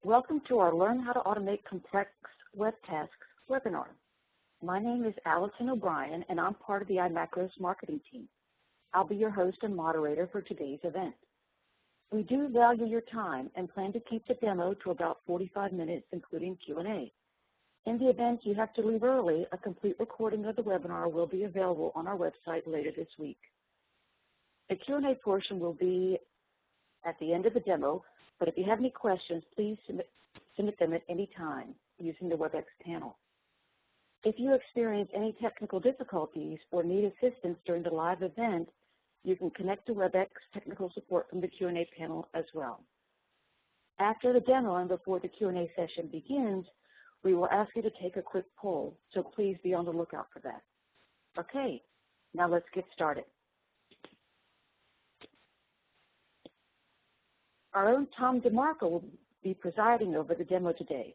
Welcome to our Learn How to Automate Complex Web Tasks webinar. My name is Allison O'Brien, and I'm part of the iMacros marketing team. I'll be your host and moderator for today's event. We do value your time and plan to keep the demo to about 45 minutes, including Q&A. In the event you have to leave early, a complete recording of the webinar will be available on our website later this week. The Q&A portion will be at the end of the demo, but if you have any questions, please submit them at any time using the WebEx panel. If you experience any technical difficulties or need assistance during the live event, you can connect to WebEx technical support from the Q&A panel as well. After the demo and before the Q&A session begins, we will ask you to take a quick poll, so please be on the lookout for that. Okay, now let's get started. Our own Tom DeMarco will be presiding over the demo today.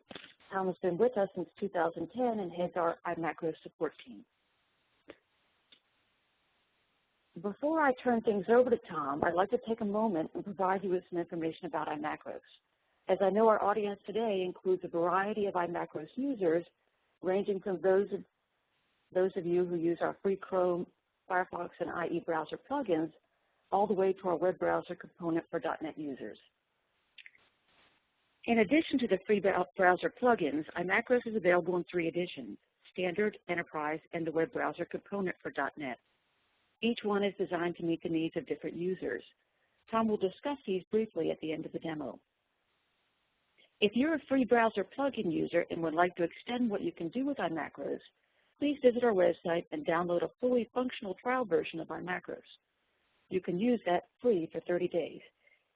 Tom has been with us since 2010 and heads our iMacros support team. Before I turn things over to Tom, I'd like to take a moment and provide you with some information about iMacros. As I know our audience today includes a variety of iMacros users, ranging from those of you who use our free Chrome, Firefox, and IE browser plugins, all the way to our web browser component for .NET users. In addition to the free browser plugins, iMacros is available in 3 editions: Standard, Enterprise, and the web browser component for .NET. Each one is designed to meet the needs of different users. Tom will discuss these briefly at the end of the demo. If you're a free browser plugin user and would like to extend what you can do with iMacros, please visit our website and download a fully functional trial version of iMacros. You can use that free for 30 days.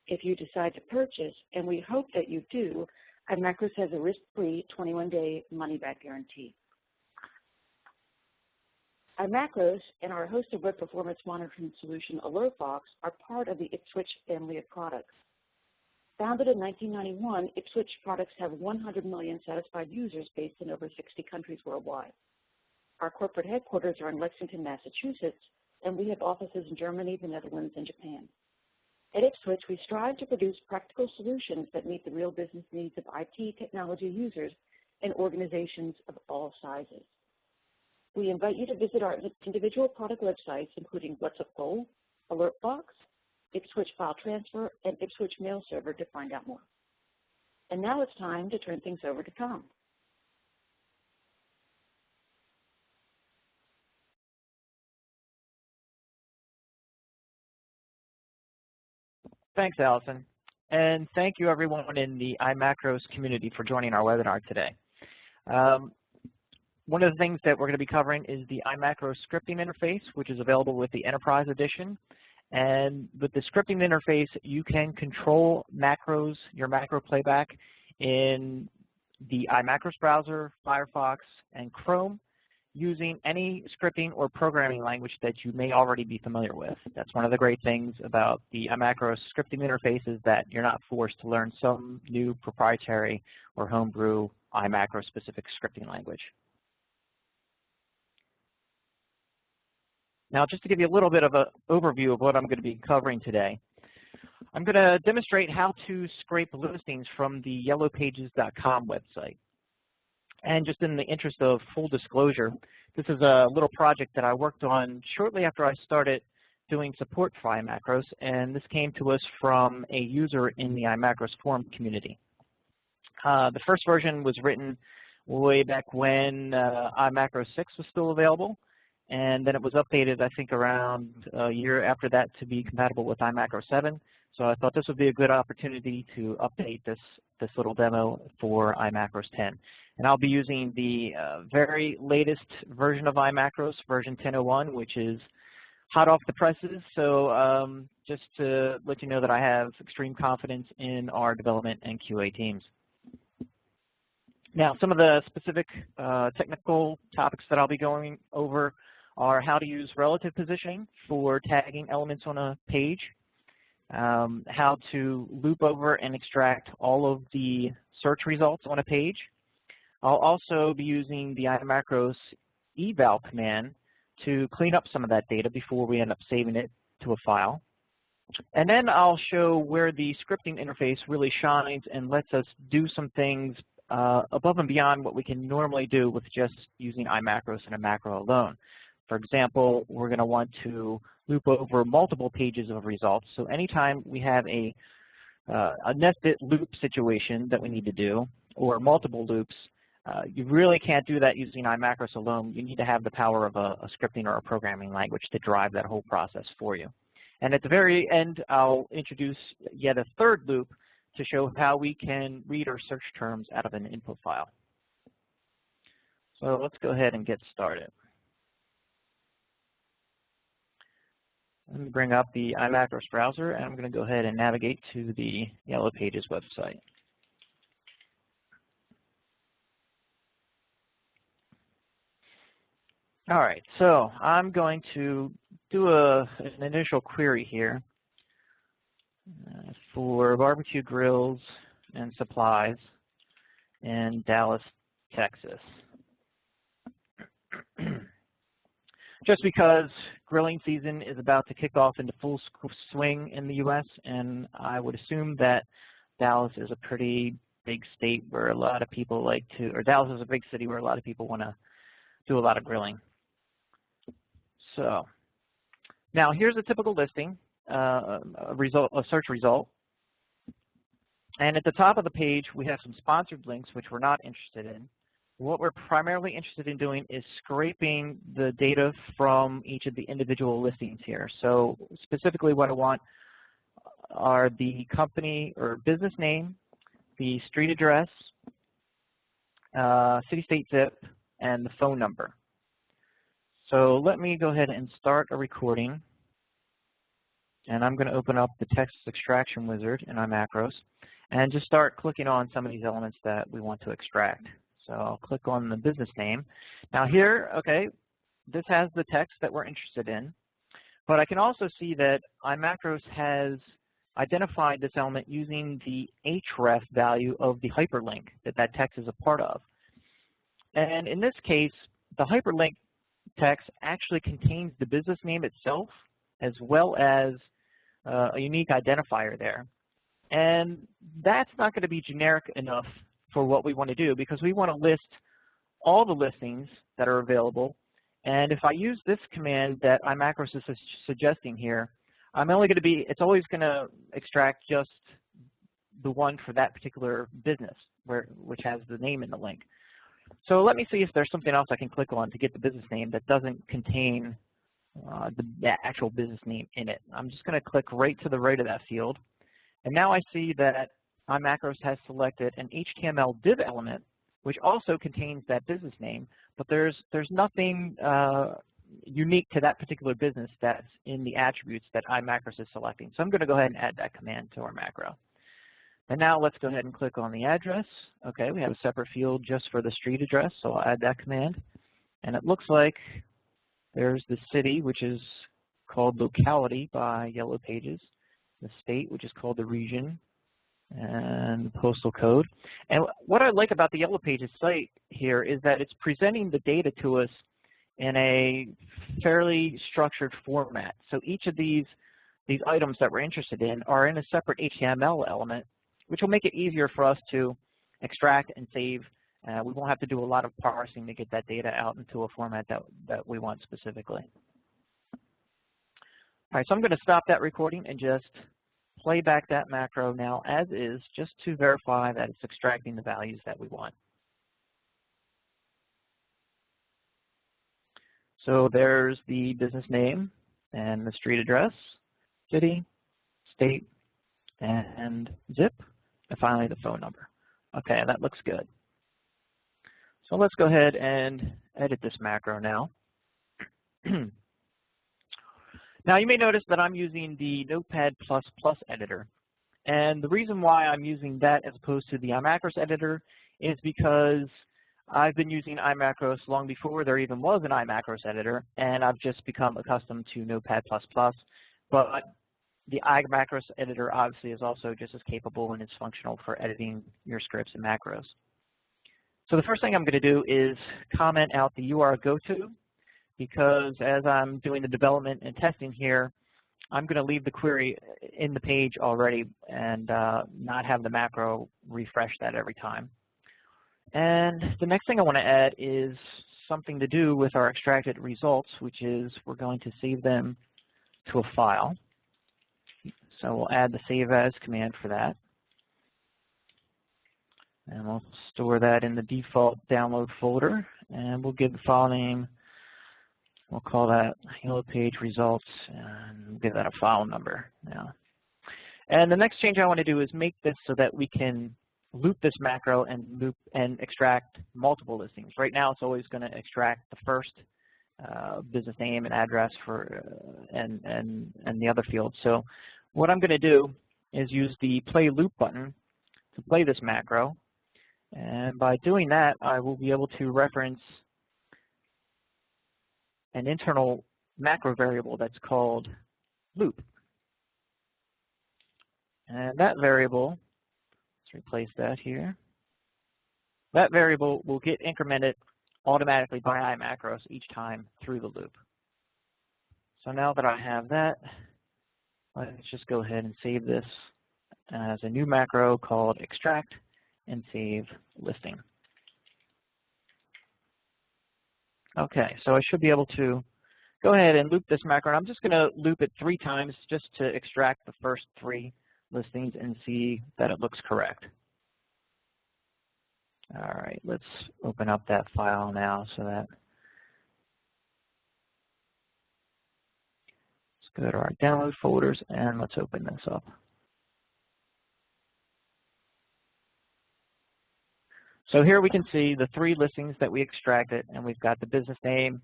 If you decide to purchase, and we hope that you do, iMacros has a risk-free 21-day money-back guarantee. iMacros and our hosted web performance monitoring solution, AlertBox, are part of the Ipswitch family of products. Founded in 1991, Ipswitch products have 100 million satisfied users based in over 60 countries worldwide. Our corporate headquarters are in Lexington, Massachusetts, and we have offices in Germany, the Netherlands, and Japan. At Ipswitch, we strive to produce practical solutions that meet the real business needs of IT technology users and organizations of all sizes. We invite you to visit our individual product websites, including What's Up Goal, AlertBox, Ipswitch File Transfer, and Ipswitch Mail Server to find out more. And now it's time to turn things over to Tom. Thanks, Allison. And thank you, everyone in the iMacros community, for joining our webinar today. One of the things that we're going to be covering is the iMacros scripting interface, which is available with the Enterprise Edition. And with the scripting interface, you can control macros, your macro playback, in the iMacros browser, Firefox, and Chrome, using any scripting or programming language that you may already be familiar with. That's one of the great things about the iMacros scripting interface, is that you're not forced to learn some new proprietary or homebrew iMacros specific scripting language. Now, just to give you a little bit of an overview of what I'm going to be covering today, I'm going to demonstrate how to scrape listings from the yellowpages.com website. And just in the interest of full disclosure, this is a little project that I worked on shortly after I started doing support for iMacros, and this came to us from a user in the iMacros forum community. The first version was written way back when iMacros 6 was still available, and then it was updated, I think, around a year after that to be compatible with iMacros 7. So I thought this would be a good opportunity to update this little demo for iMacros 10. And I'll be using the very latest version of iMacros, version 10.01, which is hot off the presses. So just to let you know that I have extreme confidence in our development and QA teams. Now, some of the specific technical topics that I'll be going over are how to use relative positioning for tagging elements on a page, how to loop over and extract all of the search results on a page. I'll also be using the iMacros eval command to clean up some of that data before we end up saving it to a file. And then I'll show where the scripting interface really shines and lets us do some things above and beyond what we can normally do with just using iMacros and a macro alone. For example, we're going to want to loop over multiple pages of results. So anytime we have a nested loop situation that we need to do, or multiple loops, you really can't do that using iMacros alone. You need to have the power of a scripting or a programming language to drive that whole process for you. And at the very end, I'll introduce yet a third loop to show how we can read or search terms out of an input file. So let's go ahead and get started. Let me bring up the iMacros browser, and I'm going to go ahead and navigate to the Yellow Pages website. All right, so I'm going to do an initial query here for barbecue grills and supplies in Dallas, Texas. Just because grilling season is about to kick off into full swing in the U.S., and I would assume that Dallas is a pretty big state where a lot of people like to, or Dallas is a big city where a lot of people want to do a lot of grilling. So now here's a typical listing, a search result. And at the top of the page, we have some sponsored links, which we're not interested in. What we're primarily interested in doing is scraping the data from each of the individual listings here. So specifically what I want are the company or business name, the street address, city, state, zip, and the phone number. So let me go ahead and start a recording. And I'm going to open up the text extraction wizard in iMacros and just start clicking on some of these elements that we want to extract. So I'll click on the business name. Now here, okay, this has the text that we're interested in, but I can also see that iMacros has identified this element using the href value of the hyperlink that text is a part of. And in this case, the hyperlink text actually contains the business name itself as well as a unique identifier there. And that's not going to be generic enough for what we want to do, because we want to list all the listings that are available. And if I use this command that iMacros is suggesting here, I'm only going to be, it's always going to extract just the one for that particular business, which has the name in the link. So let me see if there's something else I can click on to get the business name that doesn't contain the actual business name in it. I'm just going to click right to the right of that field. And now I see that iMacros has selected an HTML div element, which also contains that business name, but there's nothing unique to that particular business that's in the attributes that iMacros is selecting. So I'm going to go ahead and add that command to our macro. And now let's go ahead and click on the address. Okay, we have a separate field just for the street address, so I'll add that command. And it looks like there's the city, which is called locality by Yellow Pages, the state, which is called the region, and the postal code. And what I like about the Yellow Pages site here is that it's presenting the data to us in a fairly structured format. So each of these items that we're interested in are in a separate HTML element, which will make it easier for us to extract and save. We won't have to do a lot of parsing to get that data out into a format that we want specifically. All right, so I'm going to stop that recording and just play back that macro now as is, just to verify that it's extracting the values that we want. So there's the business name and the street address, city, state, and zip, and finally the phone number. Okay, that looks good. So let's go ahead and edit this macro now. Now you may notice that I'm using the Notepad++ editor. And the reason why I'm using that as opposed to the iMacros editor is because I've been using iMacros long before there even was an iMacros editor, and I've just become accustomed to Notepad++. But the iMacros editor obviously is also just as capable and is functional for editing your scripts and macros. So the first thing I'm going to do is comment out the UR goto, because as I'm doing the development and testing here, I'm going to leave the query in the page already and not have the macro refresh that every time. And the next thing I want to add is something to do with our extracted results, which is we're going to save them to a file. So we'll add the save as command for that. And we'll store that in the default download folder. And we'll give the file name, we'll call that Yellow Page Results, and we'll give that a file number now. And the next change I want to do is make this so that we can loop this macro and extract multiple listings. Right now it's always going to extract the first business name and address for and the other fields. So what I'm going to do is use the play loop button to play this macro, and by doing that I will be able to reference an internal macro variable that's called loop. And that variable, let's replace that here. That variable will get incremented automatically by iMacros each time through the loop. So now that I have that, let's just go ahead and save this as a new macro called extract and save listing. Okay, so I should be able to go ahead and loop this macro. And I'm just going to loop it 3 times just to extract the first 3 listings and see that it looks correct. All right, let's open up that file now so that let's go to our download folders and let's open this up. So here we can see the 3 listings that we extracted, and we've got the business name,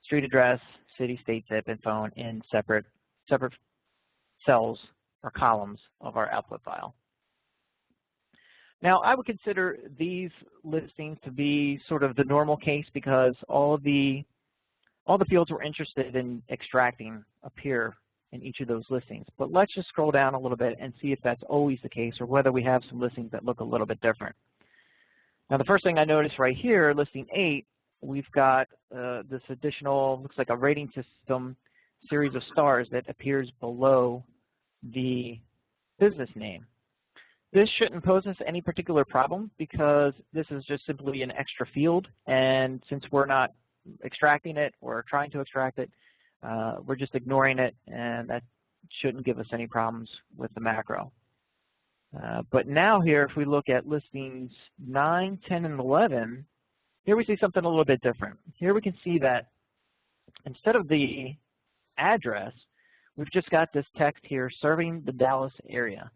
street address, city, state, zip, and phone in separate cells or columns of our output file. Now, I would consider these listings to be sort of the normal case because all the fields we're interested in extracting appear in each of those listings. But let's just scroll down a little bit and see if that's always the case or whether we have some listings that look a little bit different. Now, the first thing I notice right here, listing 8, we've got this additional, looks like a rating system series of stars that appears below the business name. This shouldn't pose us any particular problem because this is just simply an extra field, and since we're not extracting it or trying to extract it, we're just ignoring it, and that shouldn't give us any problems with the macro. But now here, if we look at listings 9, 10, and 11, here we see something a little bit different. Here we can see that instead of the address, we've just got this text here serving the Dallas area.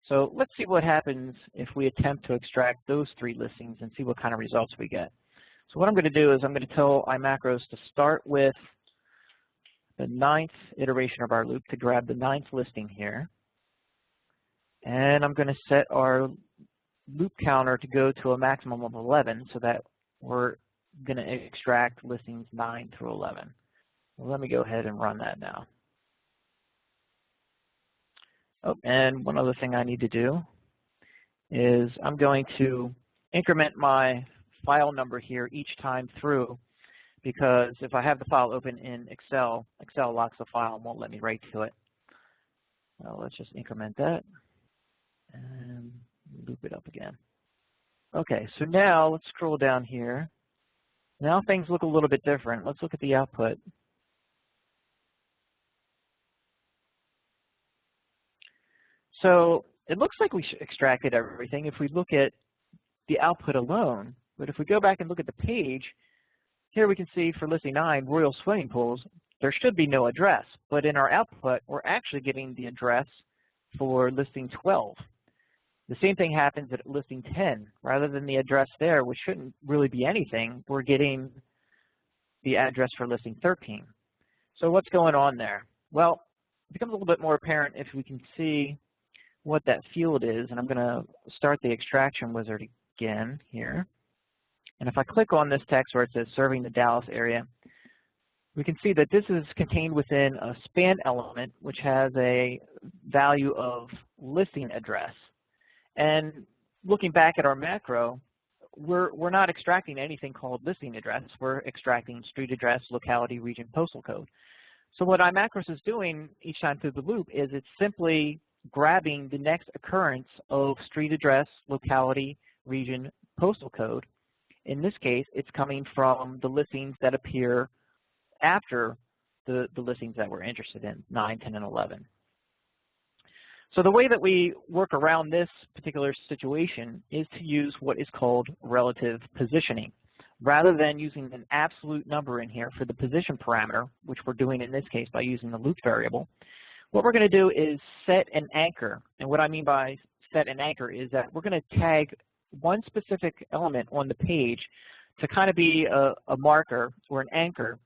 So let's see what happens if we attempt to extract those 3 listings and see what kind of results we get. So what I'm going to do is I'm going to tell iMacros to start with the 9th iteration of our loop to grab the 9th listing here. And I'm going to set our loop counter to go to a maximum of 11 so that we're going to extract listings 9 through 11. Well, let me go ahead and run that now. Oh, and one other thing I need to do is I'm going to increment my file number here each time through, because if I have the file open in Excel, Excel locks the file and won't let me write to it. Well, let's just increment that and loop it up again. Okay, so now let's scroll down here. Now things look a little bit different. Let's look at the output. So it looks like we extracted everything if we look at the output alone, but if we go back and look at the page, here we can see for listing 9, Royal Swimming Pools, there should be no address, but in our output, we're actually getting the address for listing 12. The same thing happens at listing 10. Rather than the address there, which shouldn't really be anything, we're getting the address for listing 13. So what's going on there? Well, it becomes a little bit more apparent if we can see what that field is, and I'm going to start the extraction wizard again here. And if I click on this text where it says serving the Dallas area, we can see that this is contained within a span element which has a value of listing address. And looking back at our macro, we're not extracting anything called listing address. We're extracting street address, locality, region, postal code. So what iMacros is doing each time through the loop is it's simply grabbing the next occurrence of street address, locality, region, postal code. In this case, it's coming from the listings that appear after the listings that we're interested in, 9, 10, and 11. So the way that we work around this particular situation is to use what is called relative positioning. Rather than using an absolute number in here for the position parameter, which we're doing in this case by using the loop variable, what we're going to do is set an anchor. And what I mean by set an anchor is that we're going to tag one specific element on the page to kind of be a marker or an anchor.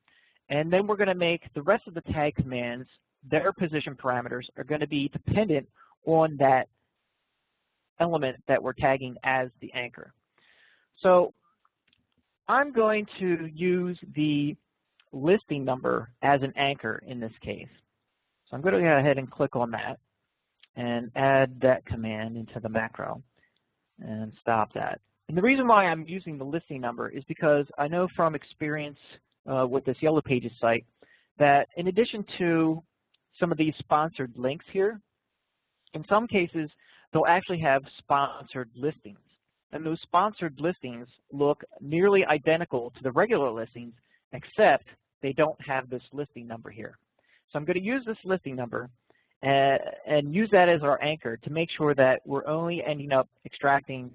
And then we're going to make the rest of the tag commands, their position parameters are going to be dependent on that element that we're tagging as the anchor. So I'm going to use the listing number as an anchor in this case. So I'm going to go ahead and click on that and add that command into the macro and stop that. And the reason why I'm using the listing number is because I know from experience with this Yellow Pages site that in addition to some of these sponsored links here, in some cases they'll actually have sponsored listings. And those sponsored listings look nearly identical to the regular listings, except they don't have this listing number here. So I'm going to use this listing number and use that as our anchor to make sure that we're only ending up extracting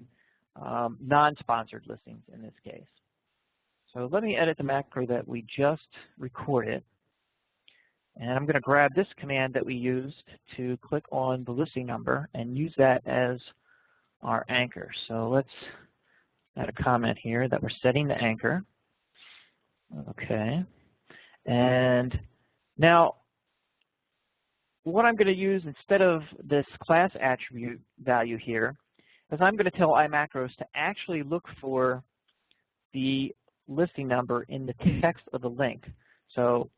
non-sponsored listings in this case. So let me edit the macro that we just recorded. And I'm going to grab this command that we used to click on the listing number and use that as our anchor. So let's add a comment here that we're setting the anchor. Okay. And now what I'm going to use instead of this class attribute value here is I'm going to tell iMacros to actually look for the listing number in the text of the link. So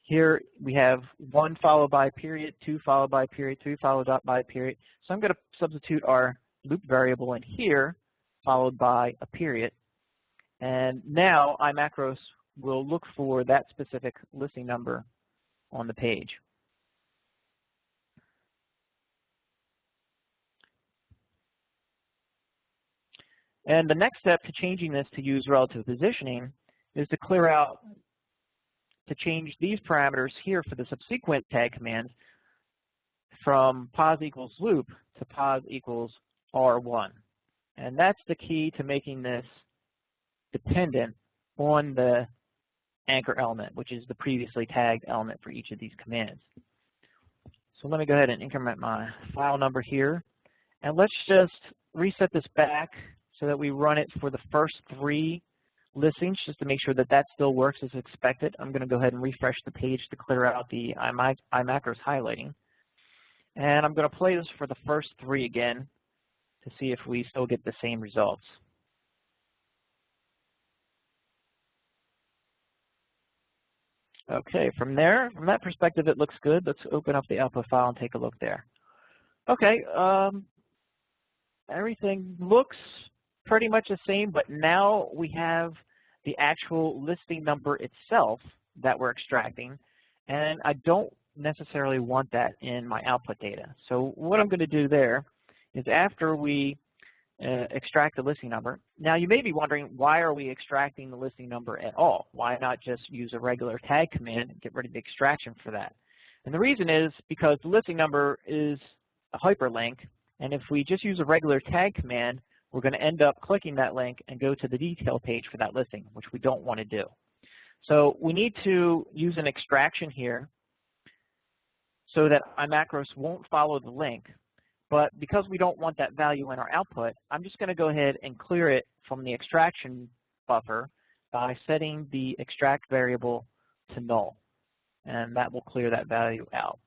here we have 1 followed by period, 2 followed by period, 3 followed by period. So I'm going to substitute our loop variable in here followed by a period. And now iMacros will look for that specific listing number on the page. And the next step to changing this to use relative positioning is to clear out, to change these parameters here for the subsequent tag commands from pos equals loop to pos equals R1. And that's the key to making this dependent on the anchor element, which is the previously tagged element for each of these commands. So let me go ahead and increment my file number here. And let's just reset this back so that we run it for the first 3 listings just to make sure that that still works as expected. I'm going to go ahead and refresh the page to clear out the iMacros highlighting. And I'm going to play this for the first 3 again to see if we still get the same results. Okay, from that perspective, it looks good. Let's open up the output file and take a look there. Okay, everything looks pretty much the same, but now we have the actual listing number itself that we're extracting, and I don't necessarily want that in my output data. So what I'm going to do there is after we extract the listing number, now you may be wondering, why are we extracting the listing number at all? Why not just use a regular tag command and get rid of the extraction for that? And the reason is because the listing number is a hyperlink, and if we just use a regular tag command, we're going to end up clicking that link and go to the detail page for that listing, which we don't want to do. So we need to use an extraction here so that iMacros won't follow the link. But because we don't want that value in our output, I'm just going to go ahead and clear it from the extraction buffer by setting the extract variable to null. And that will clear that value out.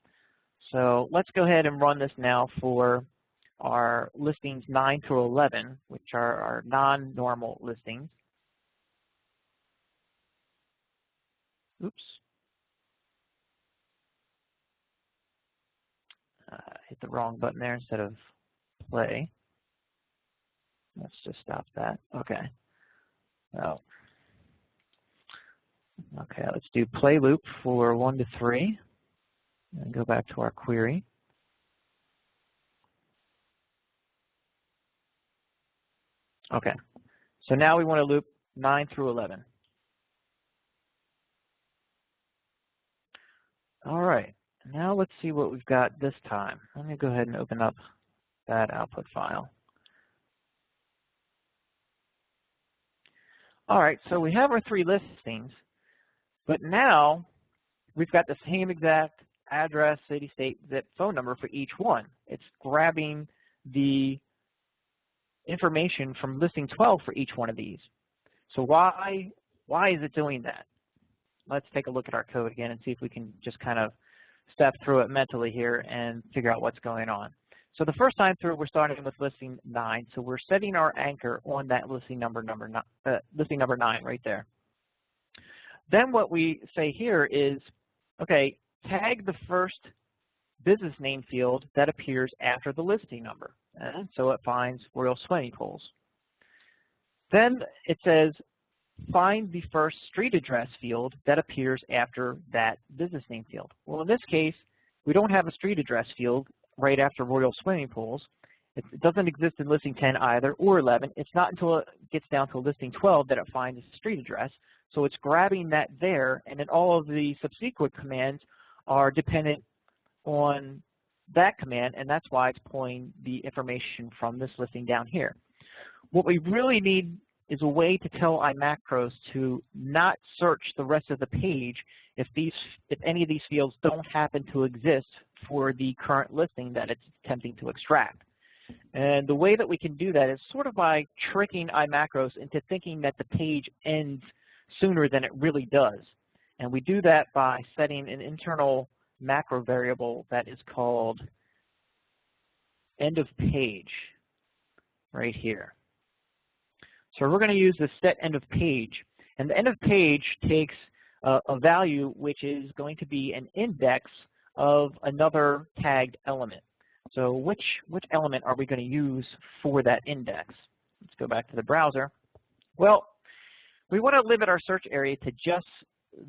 So let's go ahead and run this now for our listings 9 through 11, which are our non-normal listings. Oops. Hit the wrong button there instead of play. Let's just stop that. Okay. Well, Okay, let's do play loop for 1 to 3 and go back to our query. Okay, so now we want to loop 9 through 11. All right, now let's see what we've got this time. Let me go ahead and open up that output file. All right, so we have our 3 listings, but now we've got the same exact address, city, state, zip, phone number for each one. It's grabbing the information from listing 12 for each one of these. So why is it doing that? Let's take a look at our code again and see if we can just kind of step through it mentally here and figure out what's going on. So the first time through, we're starting with listing 9. So we're setting our anchor on that listing number 9 right there. Then what we say here is, okay, tag the first business name field that appears after the listing number. And so it finds Royal Swimming Pools. Then it says, find the first street address field that appears after that business name field. Well, in this case, we don't have a street address field right after Royal Swimming Pools. It doesn't exist in listing 10 either, or 11. It's not until it gets down to listing 12 that it finds a street address. So it's grabbing that there, and then all of the subsequent commands are dependent on that command, and that's why it's pulling the information from this listing down here. What we really need is a way to tell iMacros to not search the rest of the page if any of these fields don't happen to exist for the current listing that it's attempting to extract. And the way that we can do that is sort of by tricking iMacros into thinking that the page ends sooner than it really does. And we do that by setting an internal macro variable that is called end of page right here. So we're going to use the set end of page. And the end of page takes a value which is going to be an index of another tagged element. So which element are we going to use for that index? Let's go back to the browser. Well, we want to limit our search area to just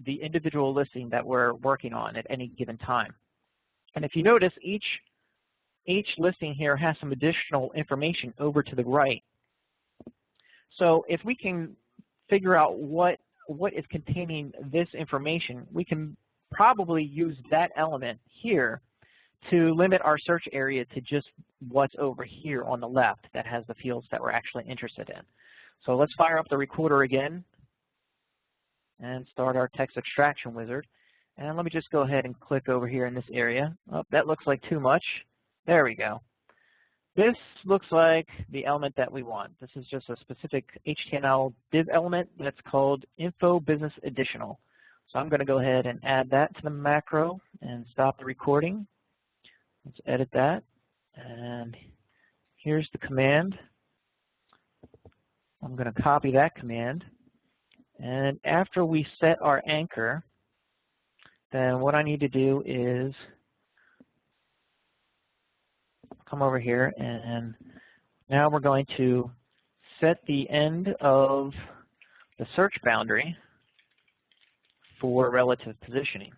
the individual listing that we're working on at any given time. And if you notice, each listing here has some additional information over to the right. So if we can figure out what is containing this information, we can probably use that element here to limit our search area to just what's over here on the left that has the fields that we're actually interested in. So let's fire up the recorder again and start our text extraction wizard. And let me just go ahead and click over here in this area. Oh, that looks like too much. There we go. This looks like the element that we want. This is just a specific HTML div element that's called info business additional. So I'm going to go ahead and add that to the macro and stop the recording. Let's edit that. And here's the command. I'm going to copy that command. And after we set our anchor, then what I need to do is come over here, and now we're going to set the end of the search boundary for relative positioning.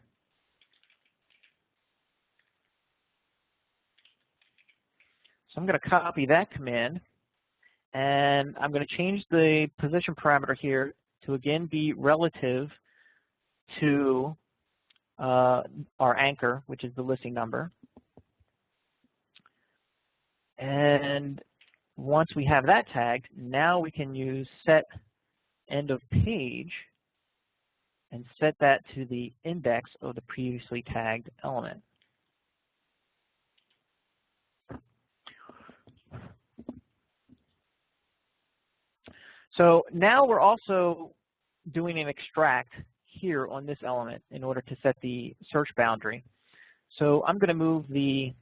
So I'm going to copy that command, and I'm going to change the position parameter here to again be relative to our anchor, which is the listing number. And once we have that tagged, now we can use set end of page and set that to the index of the previously tagged element. So now we're also doing an extract here on this element in order to set the search boundary. So I'm going to move the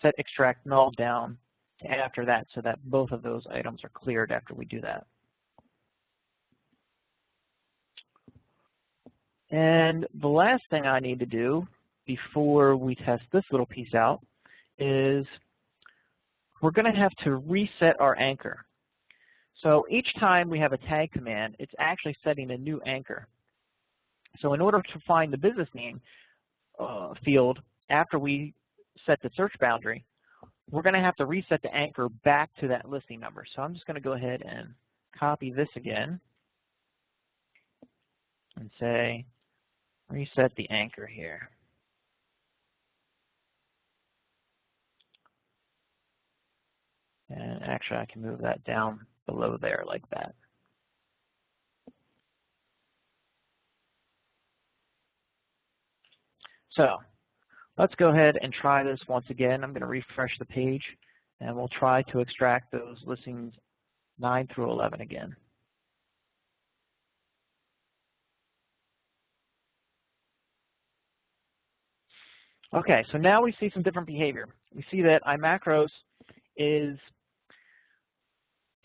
set extract null down after that so that both of those items are cleared after we do that. And the last thing I need to do before we test this little piece out is we're going to have to reset our anchor. So each time we have a tag command, it's actually setting a new anchor. So in order to find the business name field after we set the search boundary, we're going to have to reset the anchor back to that listing number. So I'm just going to go ahead and copy this again and say reset the anchor here. And actually I can move that down below there like that. So let's go ahead and try this once again. I'm going to refresh the page, and we'll try to extract those listings 9 through 11 again. Okay, so now we see some different behavior. We see that iMacros is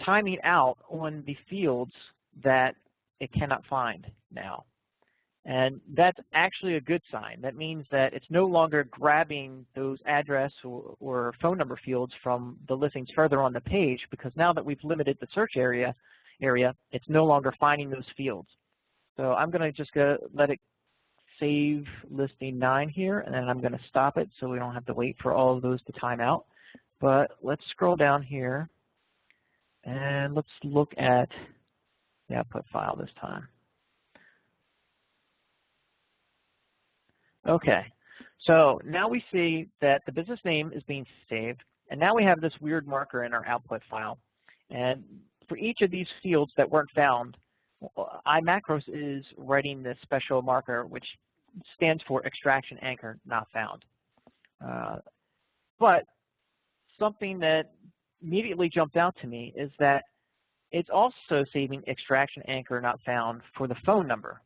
timing out on the fields that it cannot find now. And that's actually a good sign. That means that it's no longer grabbing those address or phone number fields from the listings further on the page, because now that we've limited the search area, it's no longer finding those fields. So I'm going to just let it save listing 9 here, and then I'm going to stop it so we don't have to wait for all of those to time out. But let's scroll down here, and let's look at the output file this time. Okay, so now we see that the business name is being saved, and now we have this weird marker in our output file. And for each of these fields that weren't found, iMacros is writing this special marker, which stands for extraction anchor not found. But something that immediately jumped out to me is that it's also saving extraction anchor not found for the phone number.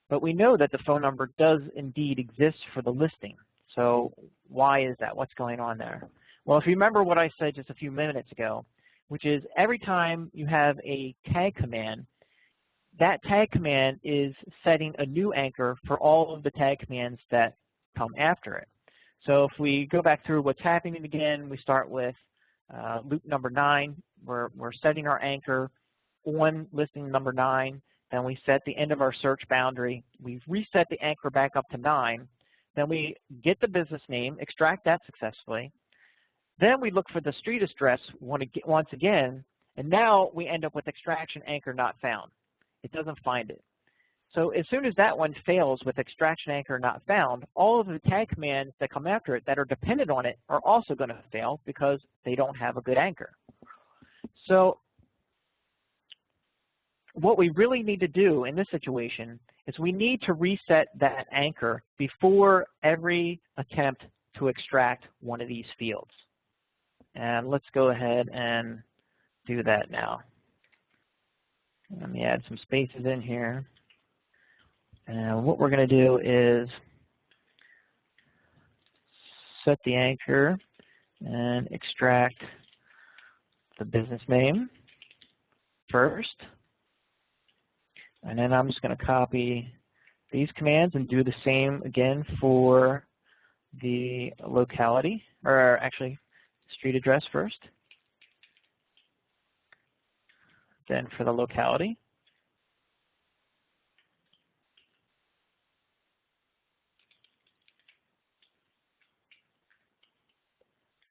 But we know that the phone number does indeed exist for the listing. So why is that? What's going on there? Well, if you remember what I said just a few minutes ago, which is every time you have a tag command, that tag command is setting a new anchor for all of the tag commands that come after it. So if we go back through what's happening again, we start with loop number 9. We're setting our anchor on listing number 9. Then we set the end of our search boundary. We reset the anchor back up to 9. Then we get the business name, extract that successfully. Then we look for the street address once again, and now we end up with extraction anchor not found. It doesn't find it. So as soon as that one fails with extraction anchor not found, all of the tag commands that come after it that are dependent on it are also going to fail because they don't have a good anchor. So what we really need to do in this situation is we need to reset that anchor before every attempt to extract one of these fields. And let's go ahead and do that now. Let me add some spaces in here. And what we're going to do is set the anchor and extract the business name first. And then I'm just going to copy these commands and do the same again for the locality, or actually street address first. Then for the locality.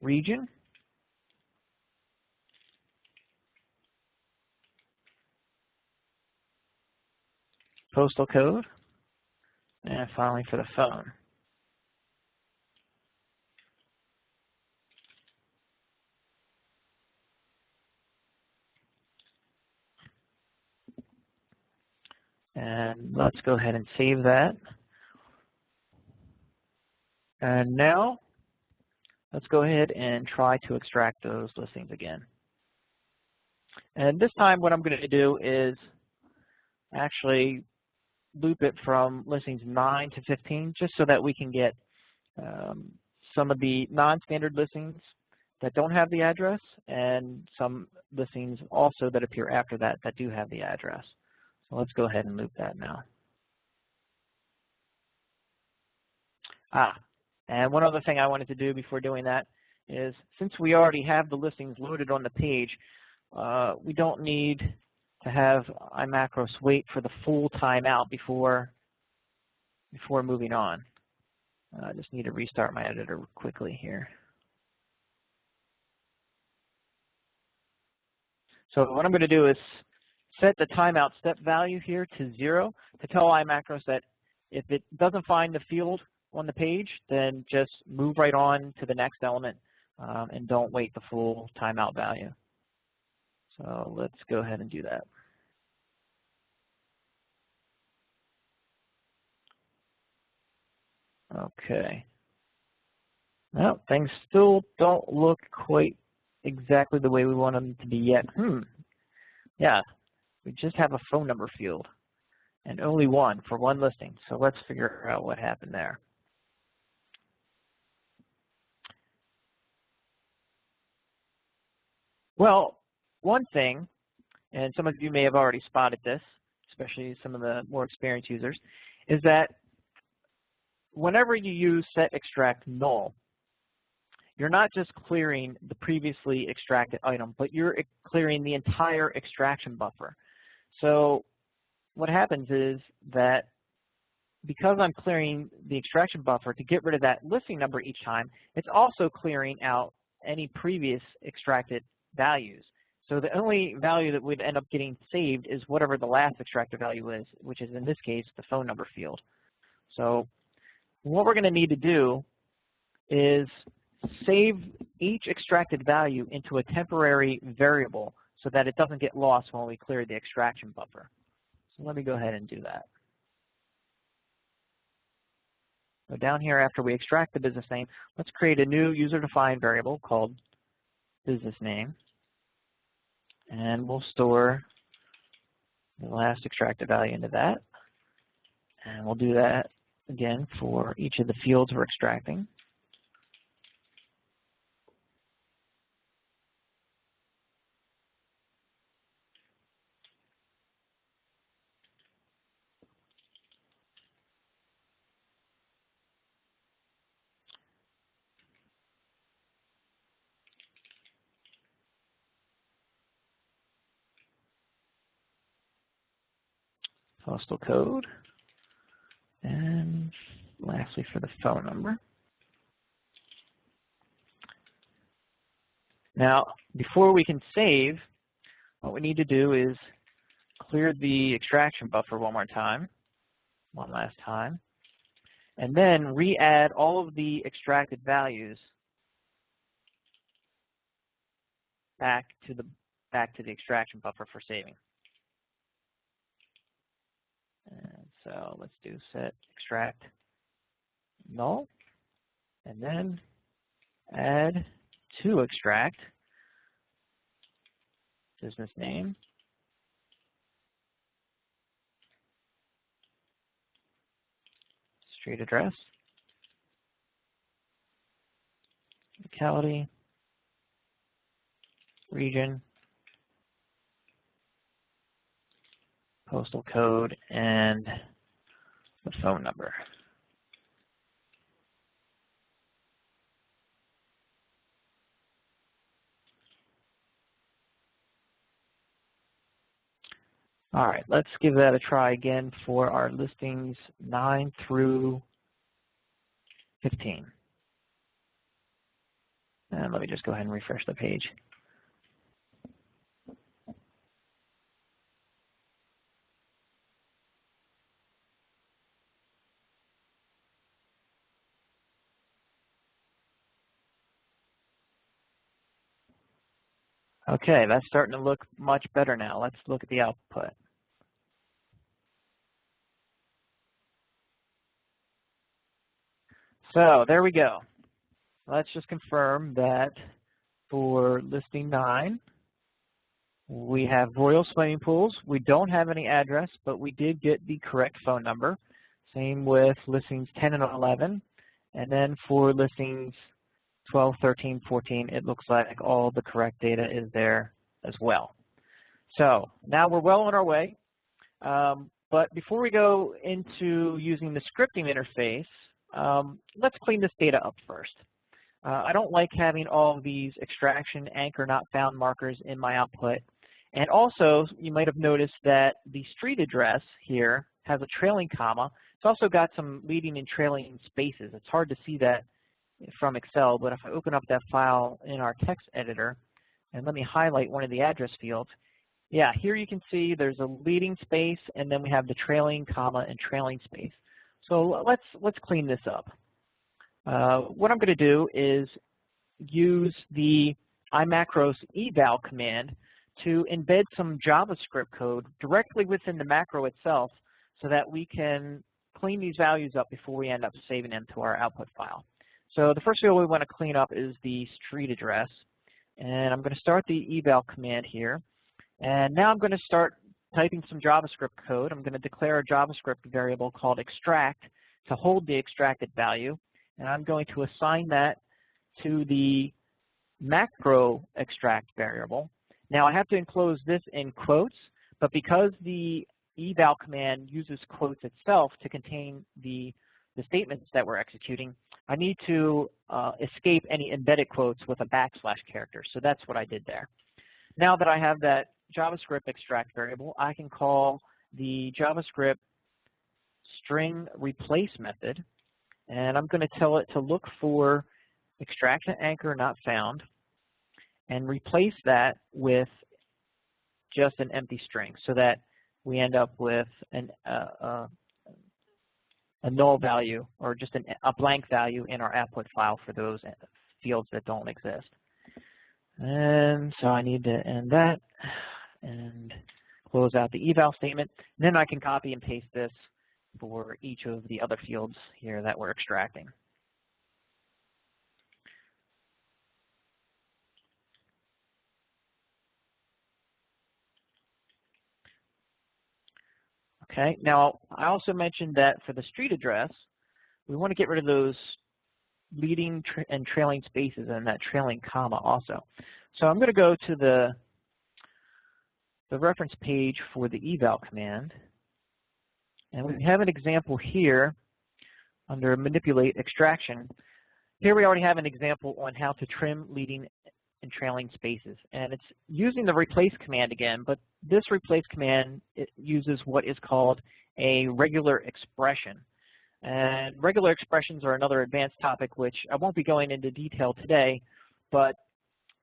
Region. Postal code. And finally for the phone. And let's go ahead and save that. And now, let's go ahead and try to extract those listings again. And this time what I'm going to do is actually loop it from listings 9 to 15, just so that we can get some of the non-standard listings that don't have the address, and some listings also that appear after that that do have the address. So let's go ahead and loop that now. And one other thing I wanted to do before doing that is, since we already have the listings loaded on the page, we don't need to have iMacros wait for the full timeout before before moving on. I just need to restart my editor quickly here. So what I'm going to do is set the timeout step value here to 0 to tell iMacros that if it doesn't find the field on the page, then just move right on to the next element and don't wait the full timeout value. So let's go ahead and do that. Okay. Well, things still don't look quite exactly the way we want them to be yet. Yeah, we just have a phone number field and only one for one listing. So let's figure out what happened there. Well, one thing, and some of you may have already spotted this, especially some of the more experienced users, is that whenever you use set extract null, you're not just clearing the previously extracted item, but you're clearing the entire extraction buffer. So what happens is that because I'm clearing the extraction buffer to get rid of that listing number each time, it's also clearing out any previous extracted values. So the only value that would end up getting saved is whatever the last extracted value is, which is in this case the phone number field. So what we're going to need to do is save each extracted value into a temporary variable so that it doesn't get lost when we clear the extraction buffer. So let me go ahead and do that. So down here, after we extract the business name, let's create a new user-defined variable called business name. And we'll store the last extracted value into that. And we'll do that again for each of the fields we're extracting. Postal code, and lastly for the phone number. Now, before we can save, what we need to do is clear the extraction buffer one last time, and then re-add all of the extracted values back to the extraction buffer for saving. And so let's do set extract null, and then add to extract business name, street address, locality, region, postal code, and the phone number. All right, let's give that a try again for our listings 9 through 15. And let me just go ahead and refresh the page. Okay, that's starting to look much better now. Let's look at the output. So there we go. Let's just confirm that for listing 9, we have Royal Swimming Pools. We don't have any address, but we did get the correct phone number. Same with listings 10 and 11. And then for listings 12, 13, 14, it looks like all the correct data is there as well. So now we're well on our way. But before we go into using the scripting interface, let's clean this data up first. I don't like having all of these extraction anchor not found markers in my output. And also, you might have noticed that the street address here has a trailing comma It's also got some leading and trailing spaces. It's hard to see that from Excel, but if I open up that file in our text editor, and let me highlight one of the address fields, yeah, here you can see there's a leading space, and then we have the trailing comma and trailing space. So let's clean this up. What I'm going to do is use the iMacros eval command to embed some JavaScript code directly within the macro itself so that we can clean these values up before we end up saving them to our output file. So the first field we want to clean up is the street address. And I'm going to start the eval command here. And now I'm going to start typing some JavaScript code. I'm going to declare a JavaScript variable called extract to hold the extracted value. And I'm going to assign that to the macro extract variable. Now I have to enclose this in quotes, but because the eval command uses quotes itself to contain the statements that we're executing, I need to escape any embedded quotes with a backslash character. So that's what I did there. Now that I have that JavaScript extract variable, I can call the JavaScript string replace method, and I'm going to tell it to look for extraction anchor not found and replace that with just an empty string so that we end up with a null value or just a blank value in our output file for those fields that don't exist. And so I need to end that and close out the eval statement. Then I can copy and paste this for each of the other fields here that we're extracting. Okay, now I also mentioned that for the street address, we want to get rid of those leading and trailing spaces and that trailing comma also. So I'm going to go to the reference page for the eval command, and we have an example here under manipulate extraction. Here we already have an example on how to trim leading and trailing spaces, and it's using the replace command again, but this replace command, it uses what is called a regular expression. And regular expressions are another advanced topic which I won't be going into detail today, but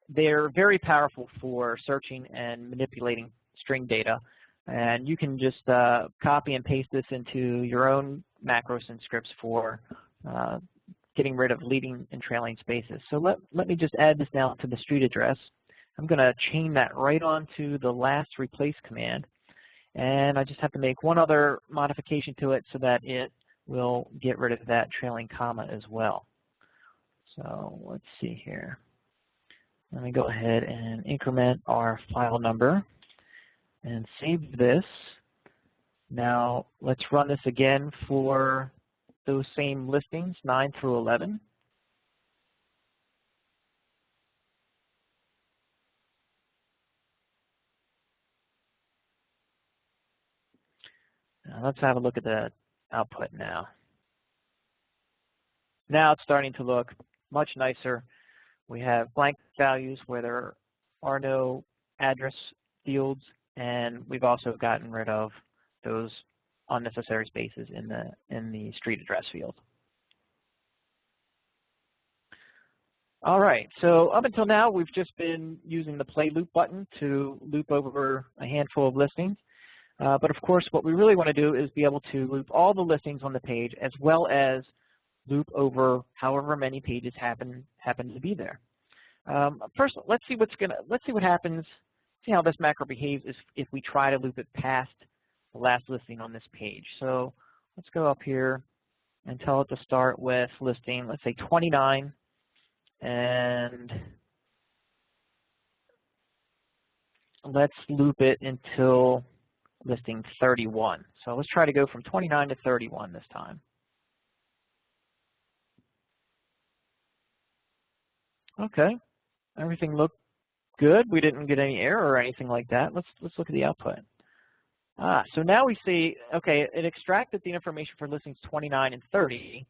they're very powerful for searching and manipulating string data. And you can just copy and paste this into your own macros and scripts for getting rid of leading and trailing spaces. So let me just add this now to the street address. I'm going to chain that right onto the last replace command. And I just have to make one other modification to it so that it will get rid of that trailing comma as well. So let's see here. Let me go ahead and increment our file number and save this. Now let's run this again for those same listings, 9 through 11. Now let's have a look at the output now. Now it's starting to look much nicer. We have blank values where there are no address fields, and we've also gotten rid of those unnecessary spaces in the street address field. All right, so up until now we've just been using the play loop button to loop over a handful of listings. But of course what we really want to do is be able to loop all the listings on the page as well as loop over however many pages happen to be there. First, let's see what happens. See how this macro behaves if we try to loop it past the last listing on this page. So let's go up here and tell it to start with listing, let's say 29, and let's loop it until listing 31. So let's try to go from 29 to 31 this time. Okay, everything looked good. We didn't get any error or anything like that. Let's look at the output. So now we see, okay, it extracted the information for listings 29 and 30,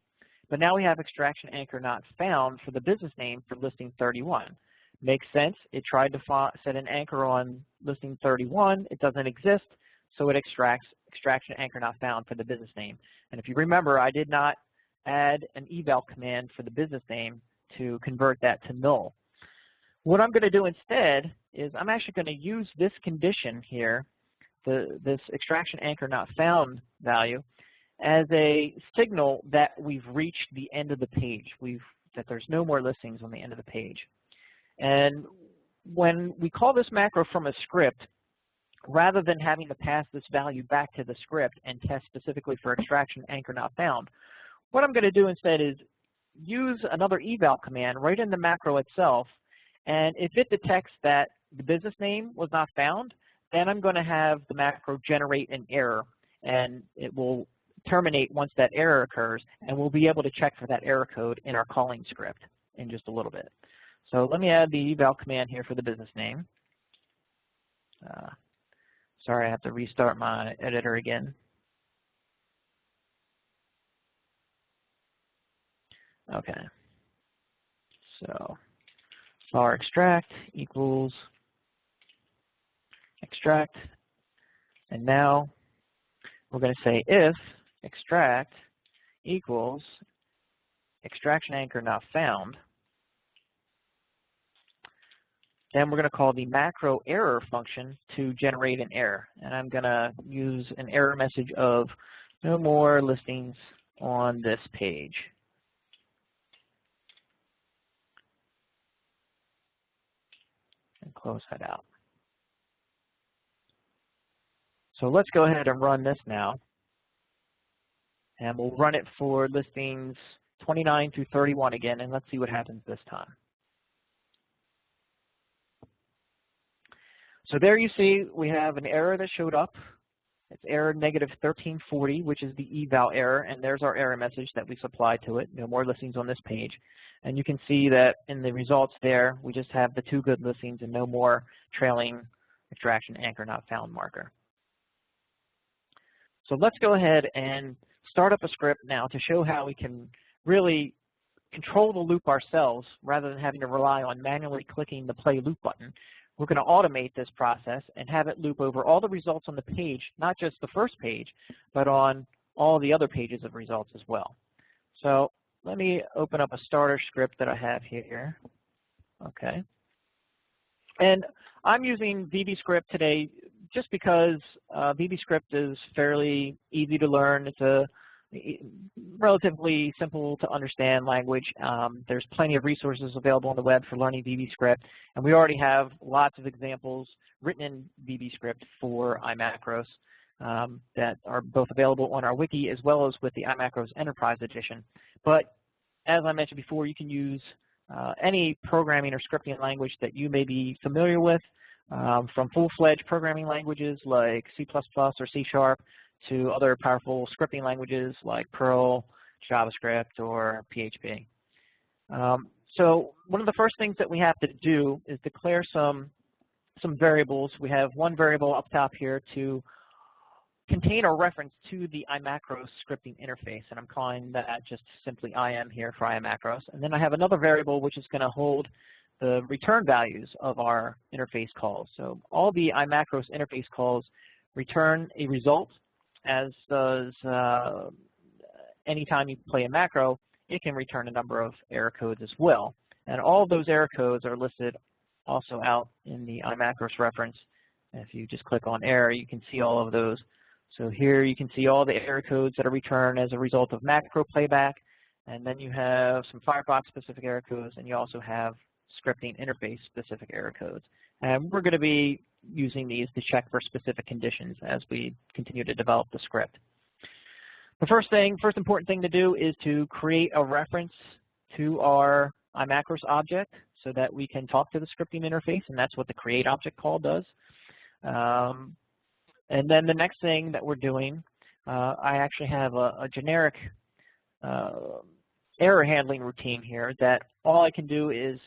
but now we have extraction anchor not found for the business name for listing 31. Makes sense. It tried to set an anchor on listing 31. It doesn't exist, so it extracts extraction anchor not found for the business name. And if you remember, I did not add an eval command for the business name to convert that to null. What I'm going to do instead is I'm actually going to use this condition here, this extraction anchor not found value, as a signal that we've reached the end of the page, that there's no more listings on the end of the page. And when we call this macro from a script, rather than having to pass this value back to the script and test specifically for extraction anchor not found, what I'm going to do instead is use another eval command right in the macro itself, and if it detects that the business name was not found, then I'm going to have the macro generate an error, and it will terminate once that error occurs, and we'll be able to check for that error code in our calling script in just a little bit. So let me add the eval command here for the business name. Sorry, I have to restart my editor again. Okay. So var extract equals extract, and now we're going to say if extract equals extraction anchor not found, then we're going to call the macro error function to generate an error. And I'm going to use an error message of no more listings on this page. And close that out. So let's go ahead and run this now. And we'll run it for listings 29 through 31 again, and let's see what happens this time. So there you see we have an error that showed up. It's error -1340, which is the eval error, and there's our error message that we supplied to it. No more listings on this page. And you can see that in the results there, we just have the 2 good listings and no more trailing extraction anchor not found marker. So let's go ahead and start up a script now to show how we can really control the loop ourselves rather than having to rely on manually clicking the play loop button. We're going to automate this process and have it loop over all the results on the page, not just the first page, but on all the other pages of results as well. So let me open up a starter script that I have here. Okay. And I'm using VBScript today just because VBScript is fairly easy to learn. It's a relatively simple to understand language. There's plenty of resources available on the web for learning VBScript, and we already have lots of examples written in VBScript for iMacros that are both available on our wiki as well as with the iMacros Enterprise Edition. But as I mentioned before, you can use any programming or scripting language that you may be familiar with, from full-fledged programming languages like C++ or C# to other powerful scripting languages like Perl, JavaScript, or PHP. So one of the first things that we have to do is declare some variables. We have one variable up top here to contain a reference to the iMacros scripting interface, and I'm calling that just simply IM here for iMacros. And then I have another variable which is going to hold the return values of our interface calls. So all the iMacros interface calls return a result, as does anytime you play a macro, it can return a number of error codes as well. And all of those error codes are listed also out in the iMacros reference. And if you just click on error, you can see all of those. So here you can see all the error codes that are returned as a result of macro playback. And then you have some Firefox-specific error codes, and you also have scripting interface-specific error codes. And we're going to be using these to check for specific conditions as we continue to develop the script. The first important thing to do is to create a reference to our iMacros object so that we can talk to the scripting interface, and that's what the create object call does. And then the next thing that we're doing, I actually have a generic error handling routine here that all I can do is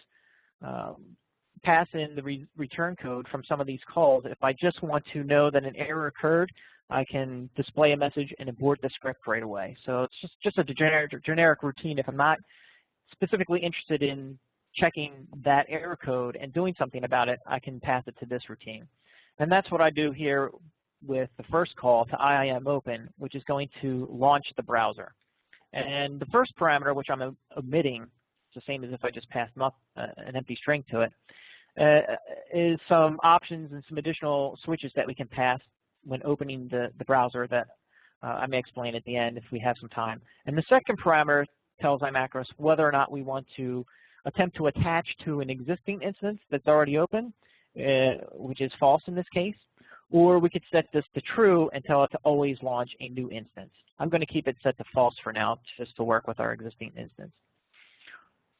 pass in the return code from some of these calls. If I just want to know that an error occurred, I can display a message and abort the script right away. So it's just a generic routine. If I'm not specifically interested in checking that error code and doing something about it, I can pass it to this routine. And that's what I do here with the first call to IIM open, which is going to launch the browser. And the first parameter, which I'm omitting, it's the same as if I just passed an empty string to it, is some options and some additional switches that we can pass when opening the browser that I may explain at the end if we have some time. And the second parameter tells iMacros whether or not we want to attempt to attach to an existing instance that's already open, which is false in this case, or we could set this to true and tell it to always launch a new instance. I'm going to keep it set to false for now, just to work with our existing instance.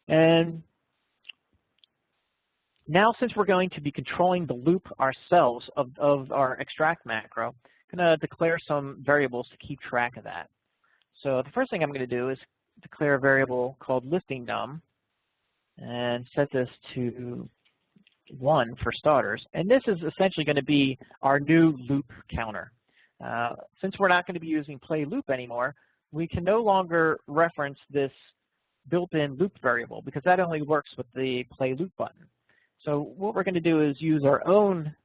And now, since we're going to be controlling the loop ourselves of our extract macro, I'm going to declare some variables to keep track of that. So the first thing I'm going to do is declare a variable called listing num and set this to 1 for starters. And this is essentially going to be our new loop counter. Since we're not going to be using play loop anymore, we can no longer reference this built-in loop variable because that only works with the play loop button. So what we're going to do is use our own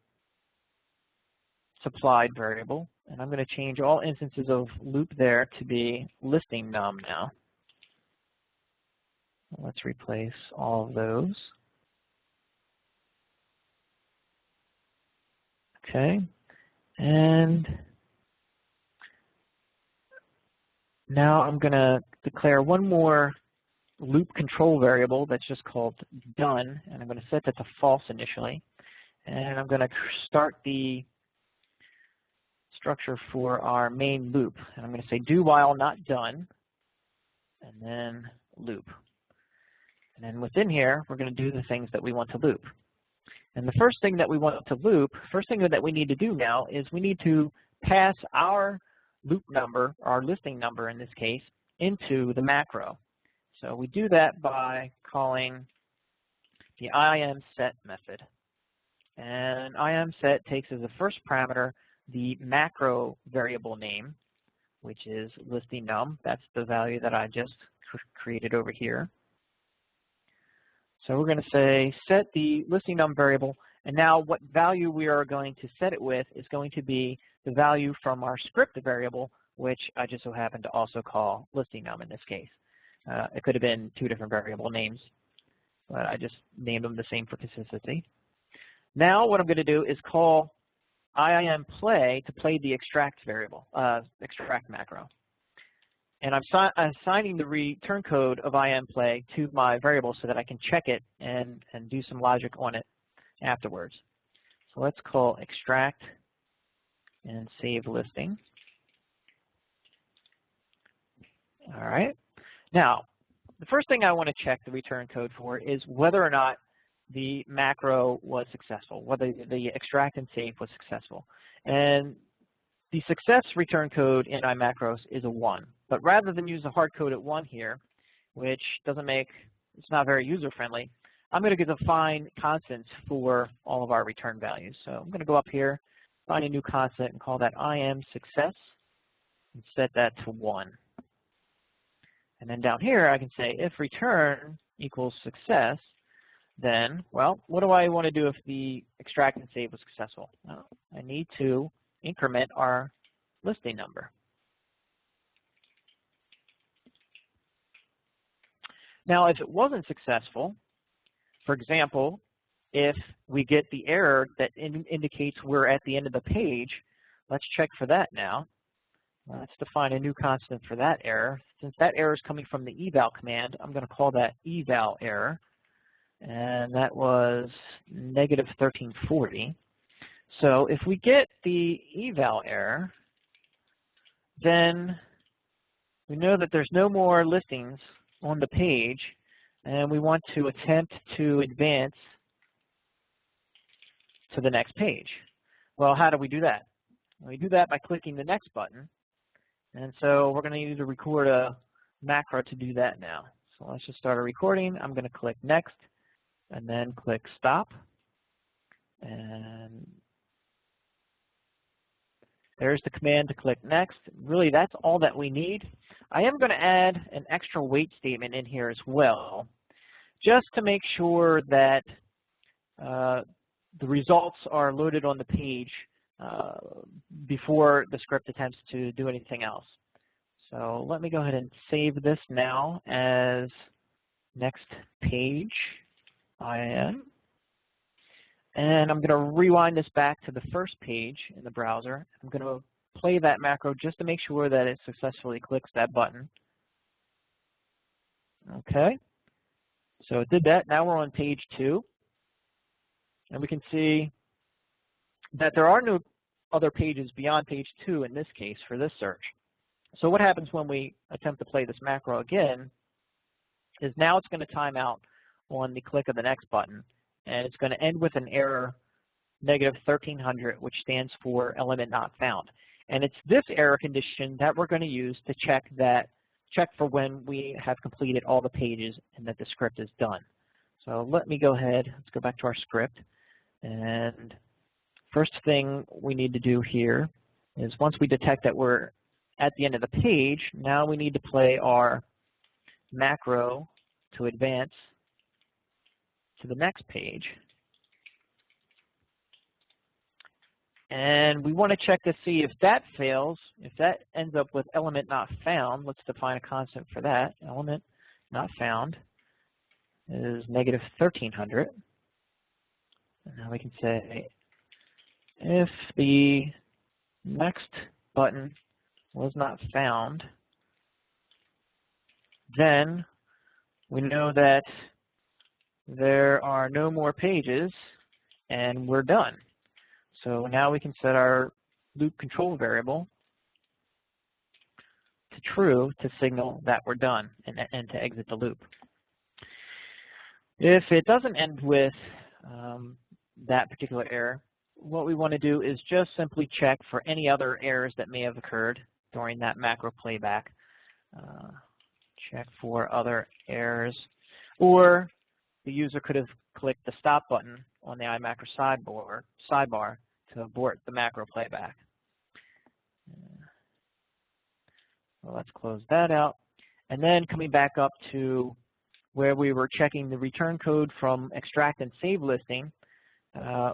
supplied variable, and I'm going to change all instances of loop there to be listing num now. Let's replace all of those. Okay, and now I'm going to declare one more loop control variable that's just called done, and I'm going to set that to false initially. And I'm going to start the structure for our main loop. And I'm going to say do while not done, and then loop. And then within here, we're going to do the things that we want to loop. And the first thing that we want to loop, first thing that we need to do now is we need to pass our loop number, our listing number in this case, into the macro. So we do that by calling the IMSet method. And IMSet takes as a first parameter the macro variable name, which is listing num. That's the value that I just created over here. So we're going to say set the listing num variable, and now what value we are going to set it with is going to be the value from our script variable, which I just so happen to also call listing num in this case. It could have been 2 different variable names, but I just named them the same for consistency. Now what I'm going to do is call IIM play to play the extract variable, extract macro. And I'm assigning the return code of IIM play to my variable so that I can check it and do some logic on it afterwards. So let's call extract and save listing. All right. Now, the first thing I want to check the return code for is whether or not the macro was successful, whether the extract and save was successful. And the success return code in iMacros is a 1. But rather than use a hard code at 1 here, which it's not very user-friendly, I'm going to define constants for all of our return values. So I'm going to go up here, find a new constant, and call that IMSuccess, and set that to 1. And then down here, I can say if return equals success, then, well, what do I want to do if the extract and save was successful? Well, I need to increment our listing number. Now, if it wasn't successful, for example, if we get the error that indicates we're at the end of the page, let's check for that now. Let's define a new constant for that error. Since that error is coming from the eval command, I'm going to call that eval error. And that was negative 1340. So if we get the eval error, then we know that there's no more listings on the page, and we want to attempt to advance to the next page. Well, how do we do that? We do that by clicking the next button. And so we're going to need to record a macro to do that now. So let's just start a recording. I'm going to click next and then click stop. And there's the command to click next. Really, that's all that we need. I am going to add an extra wait statement in here as well, just to make sure that the results are loaded on the page before the script attempts to do anything else. So let me go ahead and save this now as next page IM. And I'm going to rewind this back to the first page in the browser. I'm going to play that macro just to make sure that it successfully clicks that button. Okay, so it did that. Now we're on page 2. And we can see that there are no other pages beyond page 2 in this case for this search. So what happens when we attempt to play this macro again is now it's going to time out on the click of the next button, and it's going to end with an error negative 1300, which stands for element not found. And it's this error condition that we're going to use to check for when we have completed all the pages and that the script is done. So let me go ahead, let's go back to our script. And first thing we need to do here is once we detect that we're at the end of the page, now we need to play our macro to advance to the next page. And we want to check to see if that fails, if that ends up with element not found. Let's define a constant for that. Element not found is negative 1300. And now we can say if the next button was not found, then we know that there are no more pages and we're done. So now we can set our loop control variable to true to signal that we're done and to exit the loop. If it doesn't end with that particular error, what we want to do is just simply check for any other errors that may have occurred during that macro playback. Check for other errors, or the user could have clicked the stop button on the iMacros sidebar to abort the macro playback. Well, let's close that out. And then coming back up to where we were checking the return code from extract and save listing,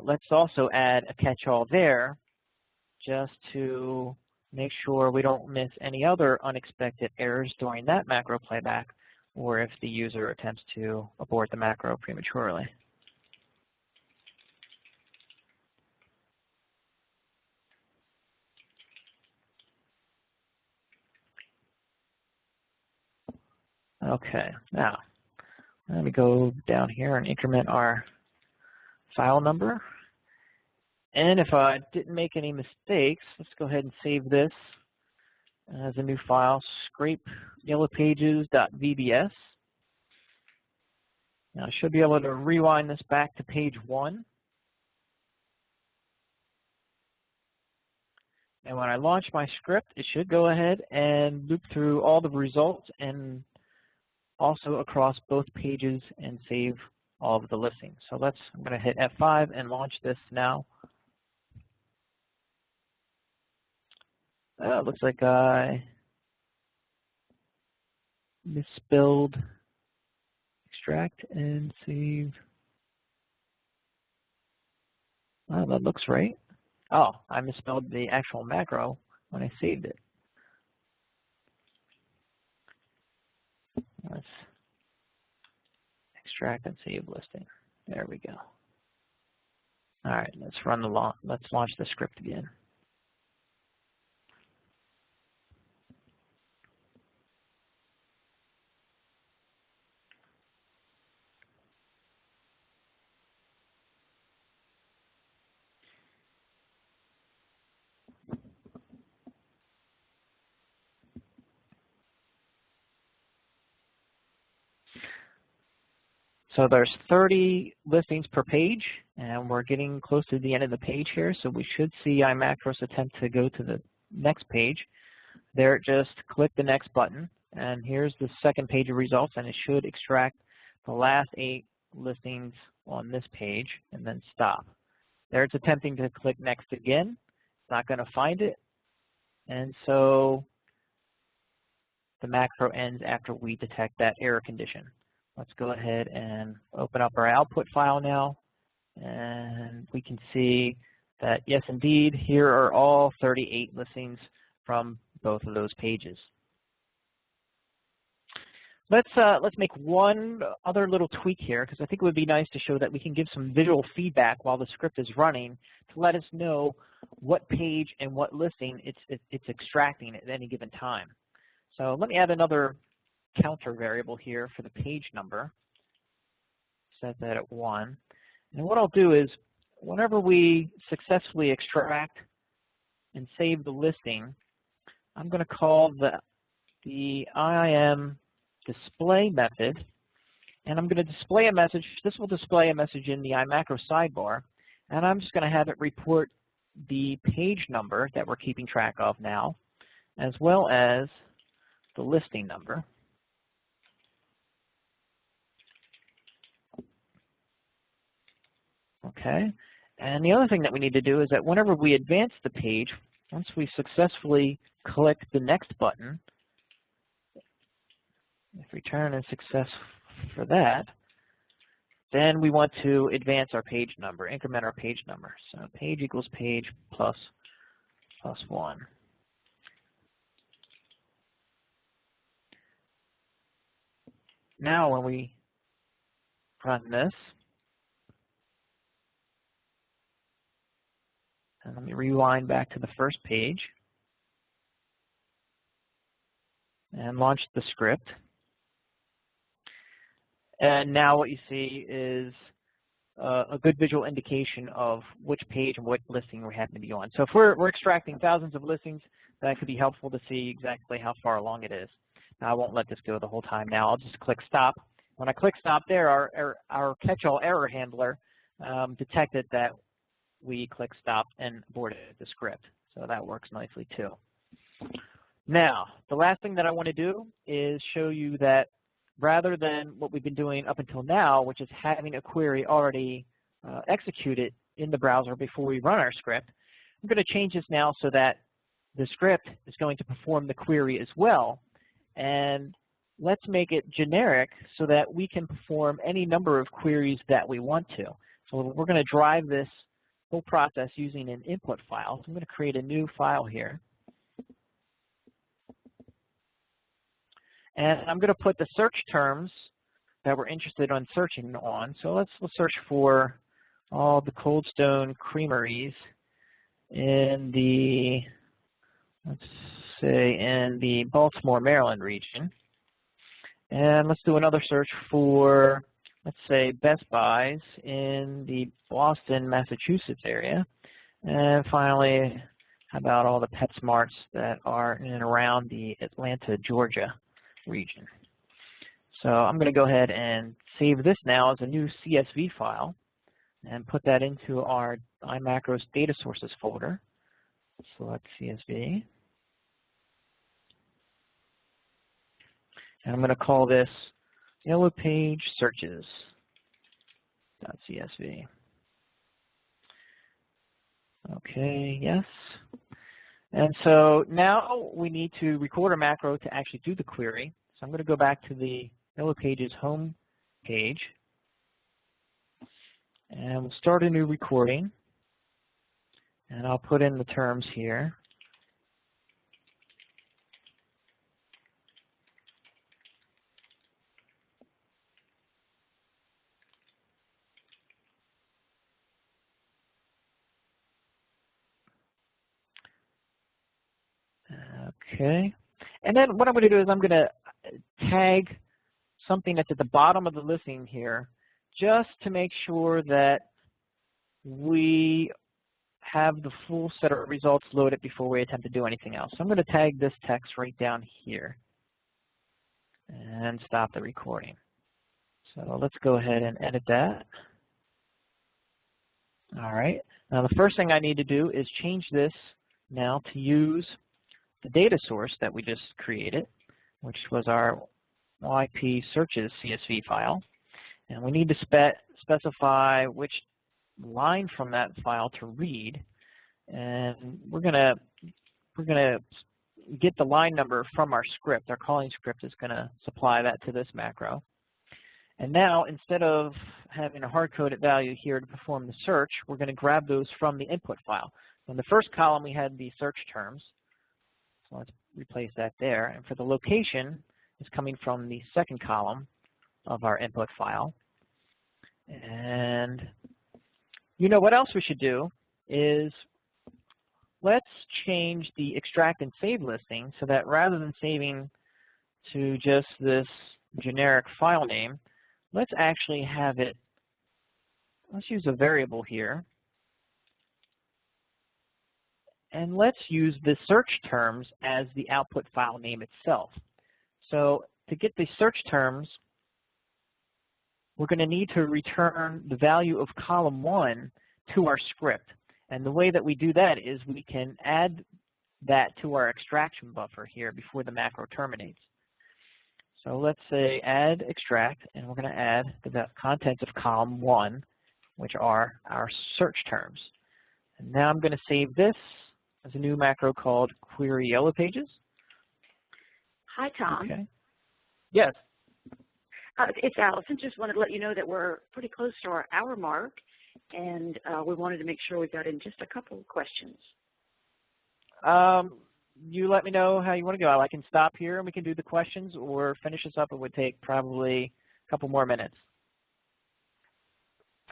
let's also add a catch-all there just to make sure we don't miss any other unexpected errors during that macro playback, or if the user attempts to abort the macro prematurely. Okay, now let me go down here and increment our file number. And if I didn't make any mistakes, let's go ahead and save this as a new file, scrapeyellowpages.vbs. Now I should be able to rewind this back to page 1. And when I launch my script, it should go ahead and loop through all the results and also across both pages and save all of the listings. So I'm going to hit F5 and launch this now. It looks like I misspelled extract and save. Oh, that looks right. Oh, I misspelled the actual macro when I saved it. Let's extract and save listing. There we go. All right, let's launch the script again. So there's 30 listings per page, and we're getting close to the end of the page here, so we should see iMacros attempt to go to the next page. There, just click the next button, and here's the second page of results, and it should extract the last 8 listings on this page and then stop. There it's attempting to click next again. It's not going to find it, and so the macro ends after we detect that error condition. Let's go ahead and open up our output file now, and we can see that yes, indeed, here are all 38 listings from both of those pages. Let's make one other little tweak here, because I think it would be nice to show that we can give some visual feedback while the script is running to let us know what page and what listing it's extracting at any given time. So let me add another counter variable here for the page number. Set that at 1. And what I'll do is, whenever we successfully extract and save the listing, I'm going to call the IIM display method, and I'm going to display a message. This will display a message in the iMacros sidebar, and I'm just going to have it report the page number that we're keeping track of now, as well as the listing number. Okay, and the other thing that we need to do is that whenever we advance the page, once we successfully click the next button, if return is success for that, then we want to advance our page number, increment our page number. So page equals page plus 1. Now when we run this, and let me rewind back to the first page and launch the script. And now what you see is a good visual indication of which page and what listing we happen to be on. So if we're extracting thousands of listings, that could be helpful to see exactly how far along it is. Now I won't let this go the whole time. Now I'll just click stop. When I click stop there, our catch-all error handler detected that we click stop and aborted the script. So that works nicely too. Now, the last thing that I want to do is show you that rather than what we've been doing up until now, which is having a query already executed in the browser before we run our script, I'm going to change this now so that the script is going to perform the query as well. And let's make it generic so that we can perform any number of queries that we want to. So we're going to drive this whole process using an input file. So I'm going to create a new file here. And I'm going to put the search terms that we're interested in searching on. So let's search for all the Cold Stone creameries in the, let's say, in the Baltimore, Maryland region. And let's do another search for, let's say, Best Buys in the Boston, Massachusetts area. And finally, how about all the PetSmarts that are in and around the Atlanta, Georgia region. So I'm going to go ahead and save this now as a new CSV file and put that into our iMacros data sources folder. Select CSV. And I'm going to call this Yellow Page Searches.csv. Okay, yes. And so now we need to record a macro to actually do the query. So I'm going to go back to the Yellow Pages home page. And we'll start a new recording. And I'll put in the terms here. Okay, and then what I'm going to do is I'm going to tag something that's at the bottom of the listing here just to make sure that we have the full set of results loaded before we attempt to do anything else. So I'm going to tag this text right down here and stop the recording. So let's go ahead and edit that. All right, now the first thing I need to do is change this now to use the data source that we just created, which was our YP searches CSV file. And we need to specify which line from that file to read. And we're gonna get the line number from our script. Our calling script is gonna supply that to this macro. And now, instead of having a hard-coded value here to perform the search, we're going to grab those from the input file. In the first column, we had the search terms. So let's replace that there. And for the location, it's coming from the second column of our input file. And you know what else we should do is let's change the extract and save listing so that rather than saving to just this generic file name, let's actually have it, let's use a variable here. And let's use the search terms as the output file name itself. So to get the search terms, we're going to need to return the value of column 1 to our script. And the way that we do that is we can add that to our extraction buffer here before the macro terminates. So let's say add extract, and we're going to add the contents of column 1, which are our search terms. And now I'm going to save this as a new macro called query yellow pages. Hi, Tom. Okay. Yes. It's Allison. Just wanted to let you know that we're pretty close to our hour mark, and we wanted to make sure we got in just a couple of questions. You let me know how you want to go. I can stop here and we can do the questions, or finish this up. It would take probably a couple more minutes.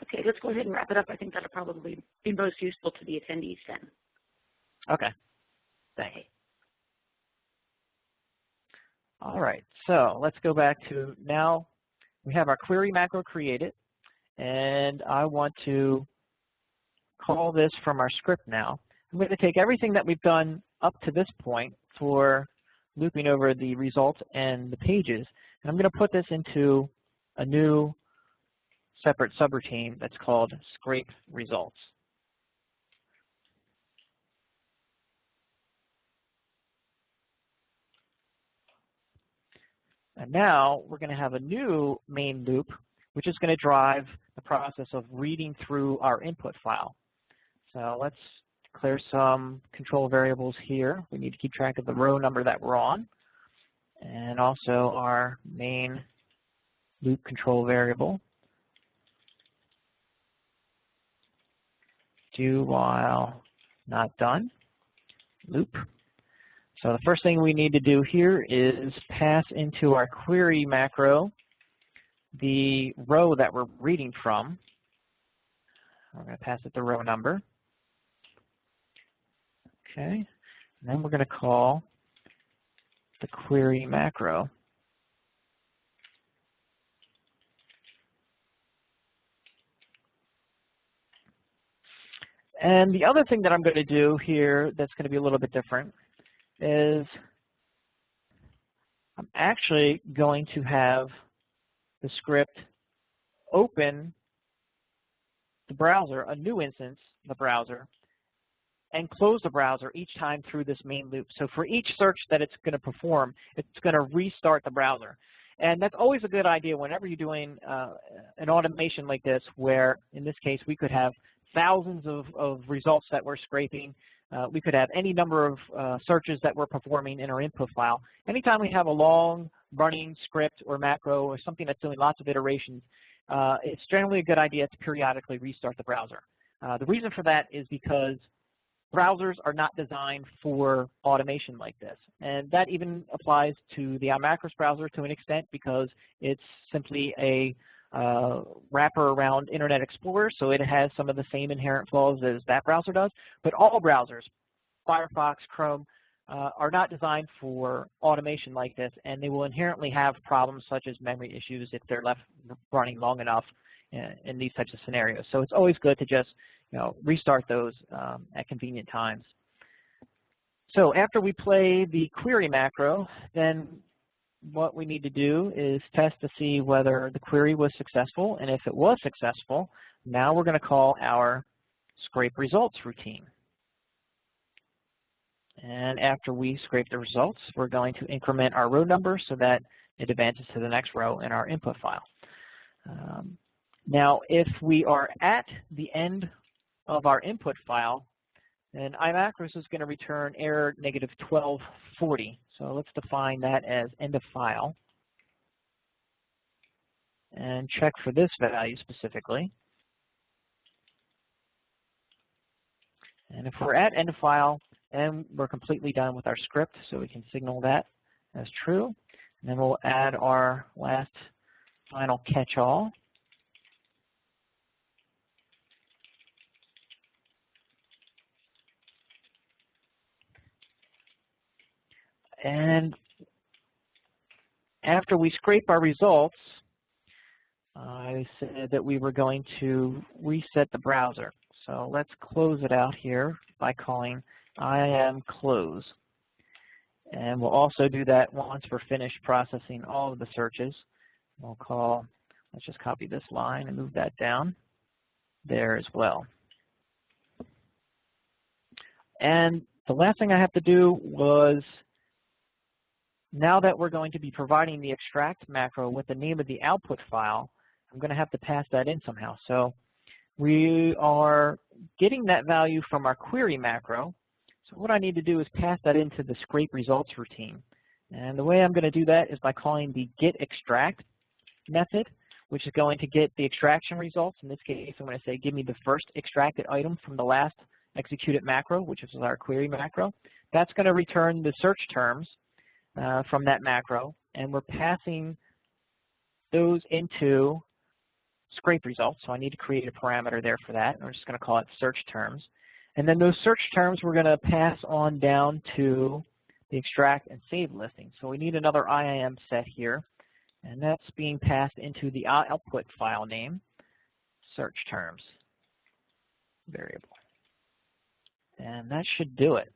Okay, let's go ahead and wrap it up. I think that'll probably be most useful to the attendees then. Okay. Thanks. All right, so let's go back to now we have our query macro created, and I want to call this from our script now. I'm going to take everything that we've done up to this point for looping over the results and the pages, and I'm going to put this into a new separate subroutine that's called scrape results. And now we're going to have a new main loop, which is going to drive the process of reading through our input file. So let's declare some control variables here. We need to keep track of the row number that we're on, and also our main loop control variable. Do while not done, loop. So the first thing we need to do here is pass into our query macro the row that we're reading from. We're going to pass it the row number. Okay, and then we're going to call the query macro. And the other thing that I'm going to do here that's going to be a little bit different is I'm actually going to have the script open the browser, a new instance of the browser, and close the browser each time through this main loop. So for each search that it's going to perform, it's going to restart the browser. And that's always a good idea whenever you're doing an automation like this, where in this case we could have thousands of results that we're scraping. We could have any number of searches that we're performing in our input file. Anytime we have a long running script or macro or something that's doing lots of iterations, it's generally a good idea to periodically restart the browser. The reason for that is because browsers are not designed for automation like this. And that even applies to the iMacros browser to an extent, because it's simply a wrapper around Internet Explorer, so it has some of the same inherent flaws as that browser does. But all browsers, Firefox, Chrome, are not designed for automation like this, and they will inherently have problems such as memory issues if they're left running long enough in these types of scenarios. So it's always good to just restart those at convenient times. So after we play the query macro, then what we need to do is test to see whether the query was successful, and if it was successful, now we're going to call our scrape results routine. And after we scrape the results, we're going to increment our row number so that it advances to the next row in our input file. Now, if we are at the end of our input file, then iMacros is going to return error -1240. So let's define that as end of file. and check for this value specifically. And if we're at end of file, and we're completely done with our script, so we can signal that as true. And then we'll add our last final catch-all. And after we scrape our results, I said that we were going to reset the browser. So let's close it out here by calling iMacros. And we'll also do that once we're finished processing all of the searches. We'll call, let's just copy this line and move that down there as well. And the last thing I have to do was, now that we're going to be providing the extract macro with the name of the output file, I'm going to have to pass that in somehow. So we are getting that value from our query macro. So what I need to do is pass that into the scrape results routine. And the way I'm going to do that is by calling the getExtract method, which is going to get the extraction results. In this case, I'm going to say, give me the first extracted item from the last executed macro, which is our query macro. That's going to return the search terms from that macro, and we're passing those into scrape results. So I need to create a parameter there for that. We're just going to call it search terms. And then those search terms we're going to pass on down to the extract and save listing. So we need another IAM set here, and that's being passed into the output file name, search terms variable. And that should do it.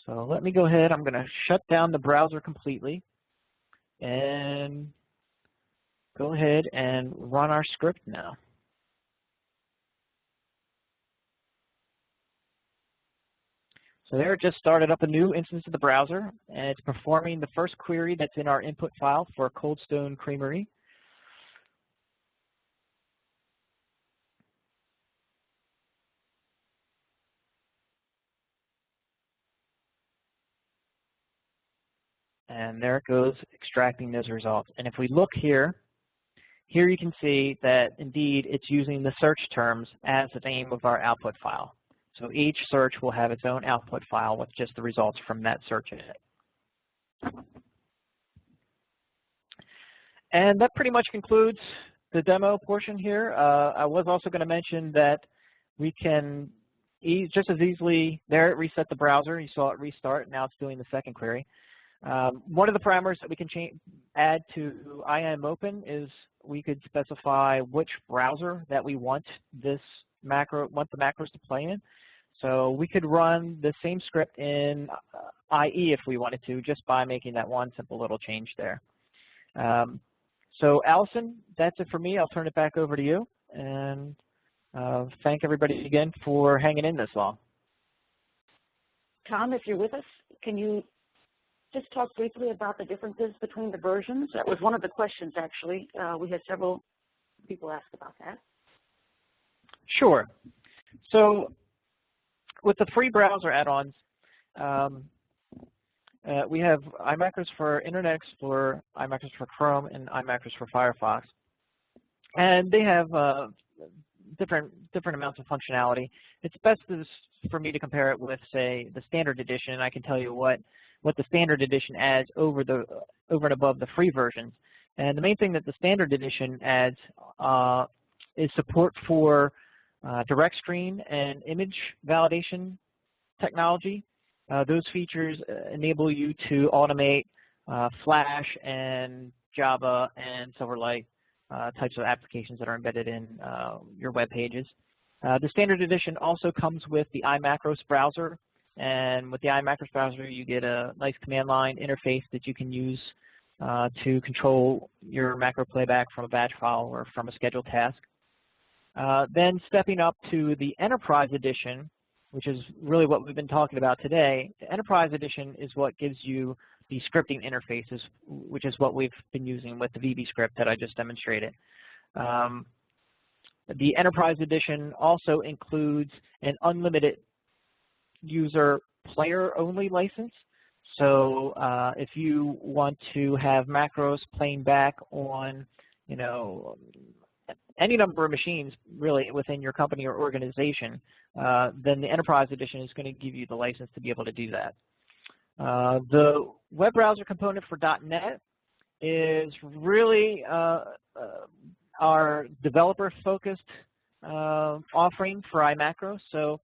So let me go ahead, I'm going to shut down the browser completely and go ahead and run our script now. So there, it just started up a new instance of the browser, and it's performing the first query that's in our input file for Cold Stone Creamery. And there it goes, extracting those results. And if we look here you can see that indeed it's using the search terms as the name of our output file. So each search will have its own output file with just the results from that search in it. And that pretty much concludes the demo portion here. I was also going to mention that we can just as easily, there it reset the browser. You saw it restart. Now it's doing the second query. One of the parameters that we can add to IAMOpen is we could specify which browser that we want the macros to play in. So we could run the same script in IE if we wanted to, just by making that one simple little change there. So Allison, that's it for me. I'll turn it back over to you, and thank everybody again for hanging in this long. Tom, if you're with us, can you just talk briefly about the differences between the versions? That was one of the questions, actually. We had several people ask about that. Sure. So with the free browser add-ons, we have iMacros for Internet Explorer, iMacros for Chrome, and iMacros for Firefox. And they have different amounts of functionality. It's best for me to compare it with, say, the standard edition, and I can tell you what the standard edition adds over and above the free versions. And the main thing that the standard edition adds is support for direct screen and image validation technology. Those features enable you to automate Flash and Java and Silverlight types of applications that are embedded in your web pages. The standard edition also comes with the iMacros browser, and with the iMacros browser you get a nice command line interface that you can use to control your macro playback from a batch file or from a scheduled task. Then stepping up to the Enterprise Edition, which is really what we've been talking about today. The Enterprise Edition is what gives you the scripting interfaces, which is what we've been using with the VB script that I just demonstrated. The Enterprise Edition also includes an unlimited user player-only license. So if you want to have macros playing back on you know, any number of machines really within your company or organization, then the Enterprise Edition is going to give you the license to be able to do that. The web browser component for .NET is really our developer-focused offering for iMacros. So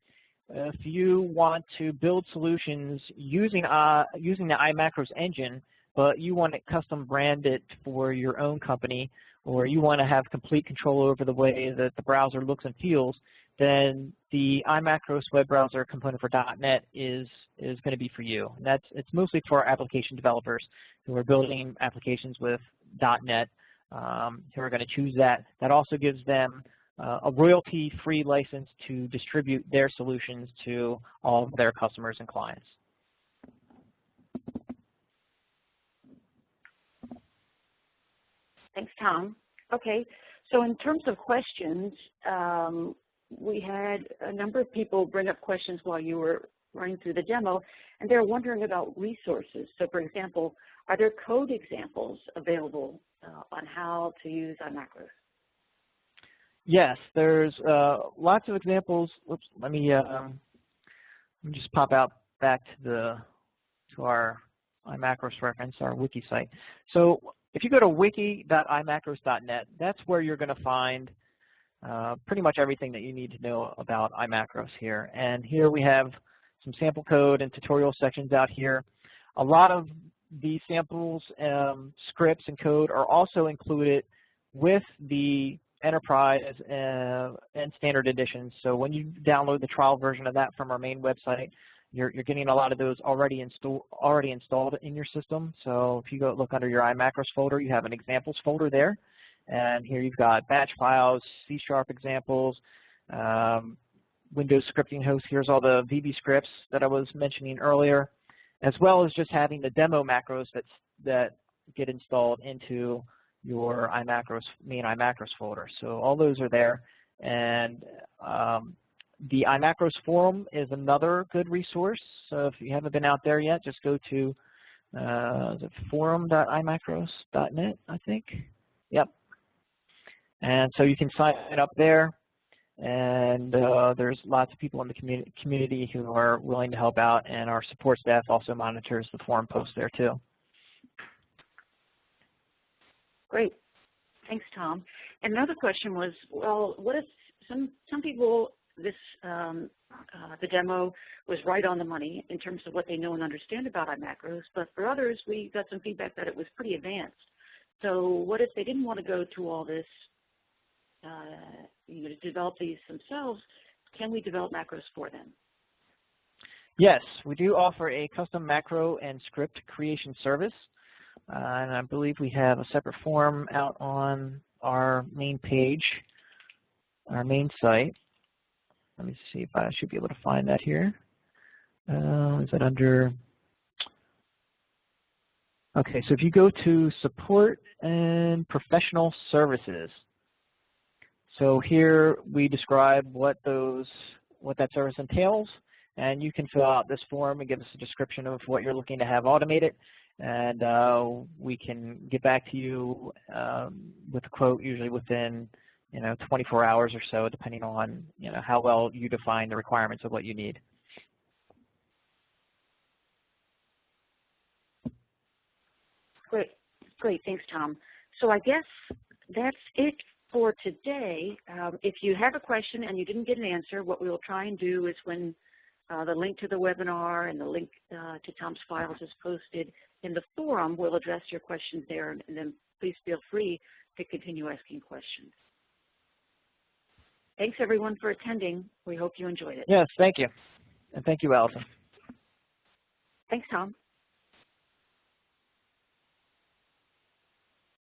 if you want to build solutions using the iMacros engine, but you want it custom branded for your own company, or you want to have complete control over the way that the browser looks and feels, then the iMacros web browser component for .NET is going to be for you. And it's mostly for application developers who are building applications with .NET, who are going to choose that. That also gives them a royalty-free license to distribute their solutions to all of their customers and clients. Thanks, Tom. Okay, so in terms of questions, we had a number of people bring up questions while you were running through the demo, and they're wondering about resources. So, for example, are there code examples available on how to use iMacros? Yes, there's lots of examples. Oops, let me just pop out back to our iMacros reference, our wiki site. So if you go to wiki.imacros.net, that's where you're going to find pretty much everything that you need to know about iMacros here. And here we have some sample code and tutorial sections out here. A lot of the samples, scripts, and code are also included with the Enterprise and Standard editions. So when you download the trial version of that from our main website, you're getting a lot of those already installed in your system. So if you go look under your iMacros folder, you have an examples folder there. And here you've got batch files, C# examples, Windows scripting host. Here's all the VB scripts that I was mentioning earlier, as well as just having the demo macros that get installed into your main iMacros folder. So all those are there. And the iMacros forum is another good resource. So if you haven't been out there yet, just go to is it forum.imacros.net, I think. Yep. And so you can sign up there, and there's lots of people in the community who are willing to help out, and our support staff also monitors the forum posts there too. Great. Thanks, Tom. And another question was, well, what if some people, the demo was right on the money in terms of what they know and understand about iMacros, but for others, we got some feedback that it was pretty advanced. So what if they didn't want to go to all this, to develop these themselves? Can we develop macros for them? Yes, we do offer a custom macro and script creation service. And I believe we have a separate form out on our main page, our main site. Let me see if I should be able to find that here. Is that under? Okay, so if you go to support and professional services, so here we describe what that service entails, and you can fill out this form and give us a description of what you're looking to have automated. And we can get back to you with a quote, usually within 24 hours or so, depending on how well you define the requirements of what you need. Great, thanks, Tom. So I guess that's it for today. If you have a question and you didn't get an answer, what we will try and do is when the link to the webinar and the link to Tom's files is posted in the forum, we'll address your questions there, and then please feel free to continue asking questions. Thanks, everyone, for attending. We hope you enjoyed it. Yes, thank you. And thank you, Allison. Thanks, Tom.